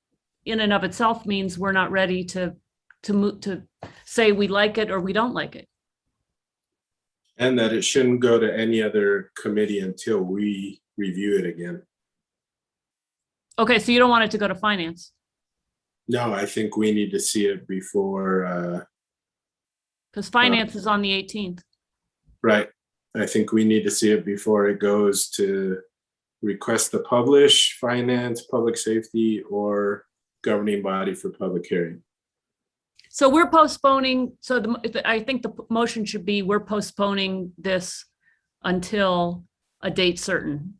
in and of itself means we're not ready to say we like it or we don't like it. And that it shouldn't go to any other committee until we review it again. Okay, so you don't want it to go to finance? No, I think we need to see it before. Because finance is on the 18th. Right. I think we need to see it before it goes to request to publish, finance, public safety, or governing body for public hearing. So we're postponing, so I think the motion should be, we're postponing this until a date certain.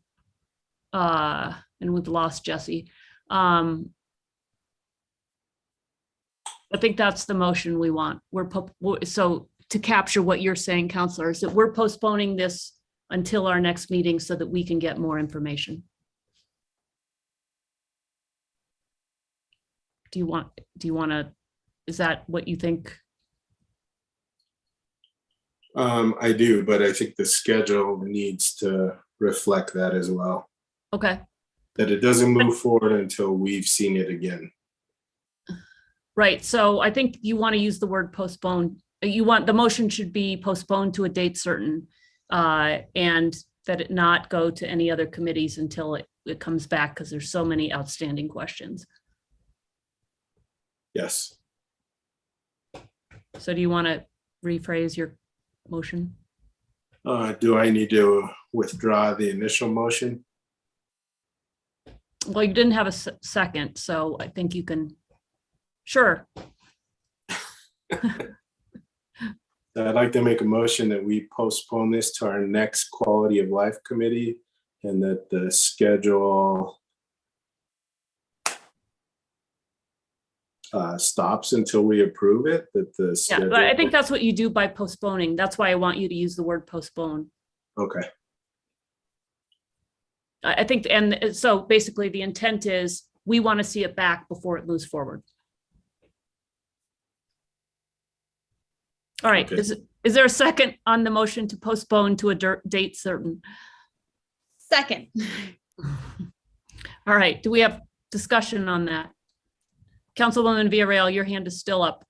And we've lost Jesse. I think that's the motion we want. So to capture what you're saying, Counselor, is that we're postponing this until our next meeting so that we can get more information. Do you want to, is that what you think? I do, but I think the schedule needs to reflect that as well. Okay. That it doesn't move forward until we've seen it again. Right. So I think you want to use the word postpone. You want, the motion should be postponed to a date certain, and that it not go to any other committees until it comes back, because there's so many outstanding questions. Yes. So do you want to rephrase your motion? Do I need to withdraw the initial motion? Well, you didn't have a second, so I think you can. Sure. I'd like to make a motion that we postpone this to our next quality of life committee, and that the schedule stops until we approve it. That the schedule... Yeah, but I think that's what you do by postponing. That's why I want you to use the word postpone. Okay. I think, and so basically the intent is we want to see it back before it moves forward. All right, Okay. Is there a second on the motion to postpone to a date certain? Second. All right, do we have discussion on that? Councilwoman Villarreal, your hand is still up.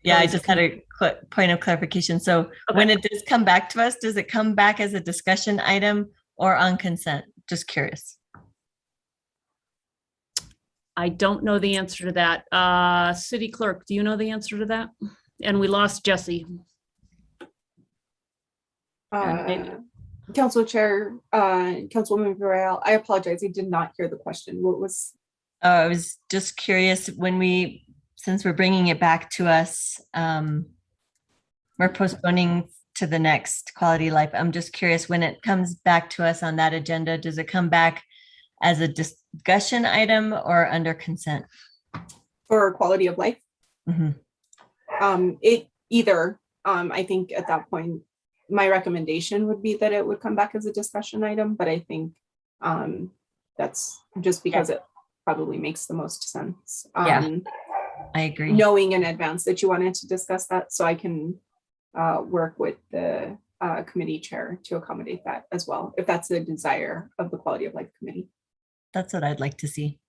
Yeah, I just had a point of clarification. So when it does come back to us, does it come back as a discussion item or on consent? Just curious. I don't know the answer to that. City Clerk, do you know the answer to that? And we lost Jesse. Council Chair, Councilwoman Villarreal, I apologize. I did not hear the question. What was? I was just curious since we're bringing it back to us, we're postponing to the next quality of life. I'm just curious, when it comes back to us on that agenda, does it come back as a discussion item or under consent? For quality of life? Mm-hmm. It either, I think at that point, my recommendation would be that it would come back as a discussion item, but I think that's just because it probably makes the most sense. Yeah, I agree. Knowing in advance that you wanted to discuss that, so I can work with the committee chair to accommodate that as well, if that's the desire of the Quality of Life Committee. That's what I'd like to see.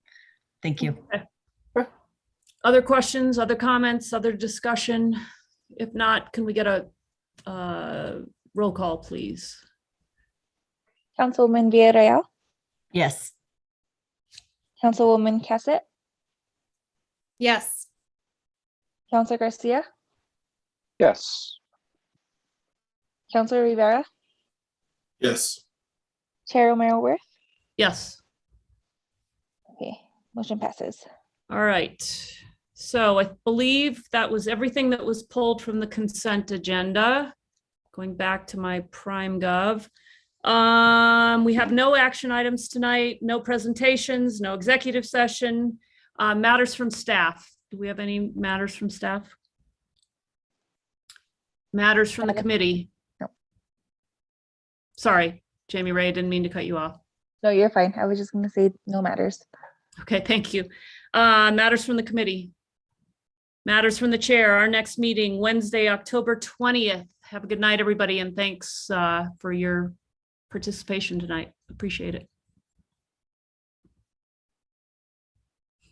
Thank you. Okay. Other questions, other comments, other discussion? If not, can we get a roll call, please? Councilwoman Villarreal, Yes. Councilwoman Cassett, Yes. Councilor Garcia, Yes. Counselor Rivera, Yes. Chair Romero Worth. Yes. Okay, motion passes. All right. So I believe that was everything that was pulled from the consent agenda. Going back to my Prime Gov. We have no action items tonight, no presentations, no executive session. Matters from staff. Do we have any matters from staff? Matters from the committee? No. Sorry, Jamie Ray, I didn't mean to cut you off. No, you're fine. I was just going to say no matters. Okay, thank you. Matters from the committee. Matters from the chair. Our next meeting, Wednesday, October 20th. Have a good night, everybody, and thanks for your participation tonight. Appreciate it.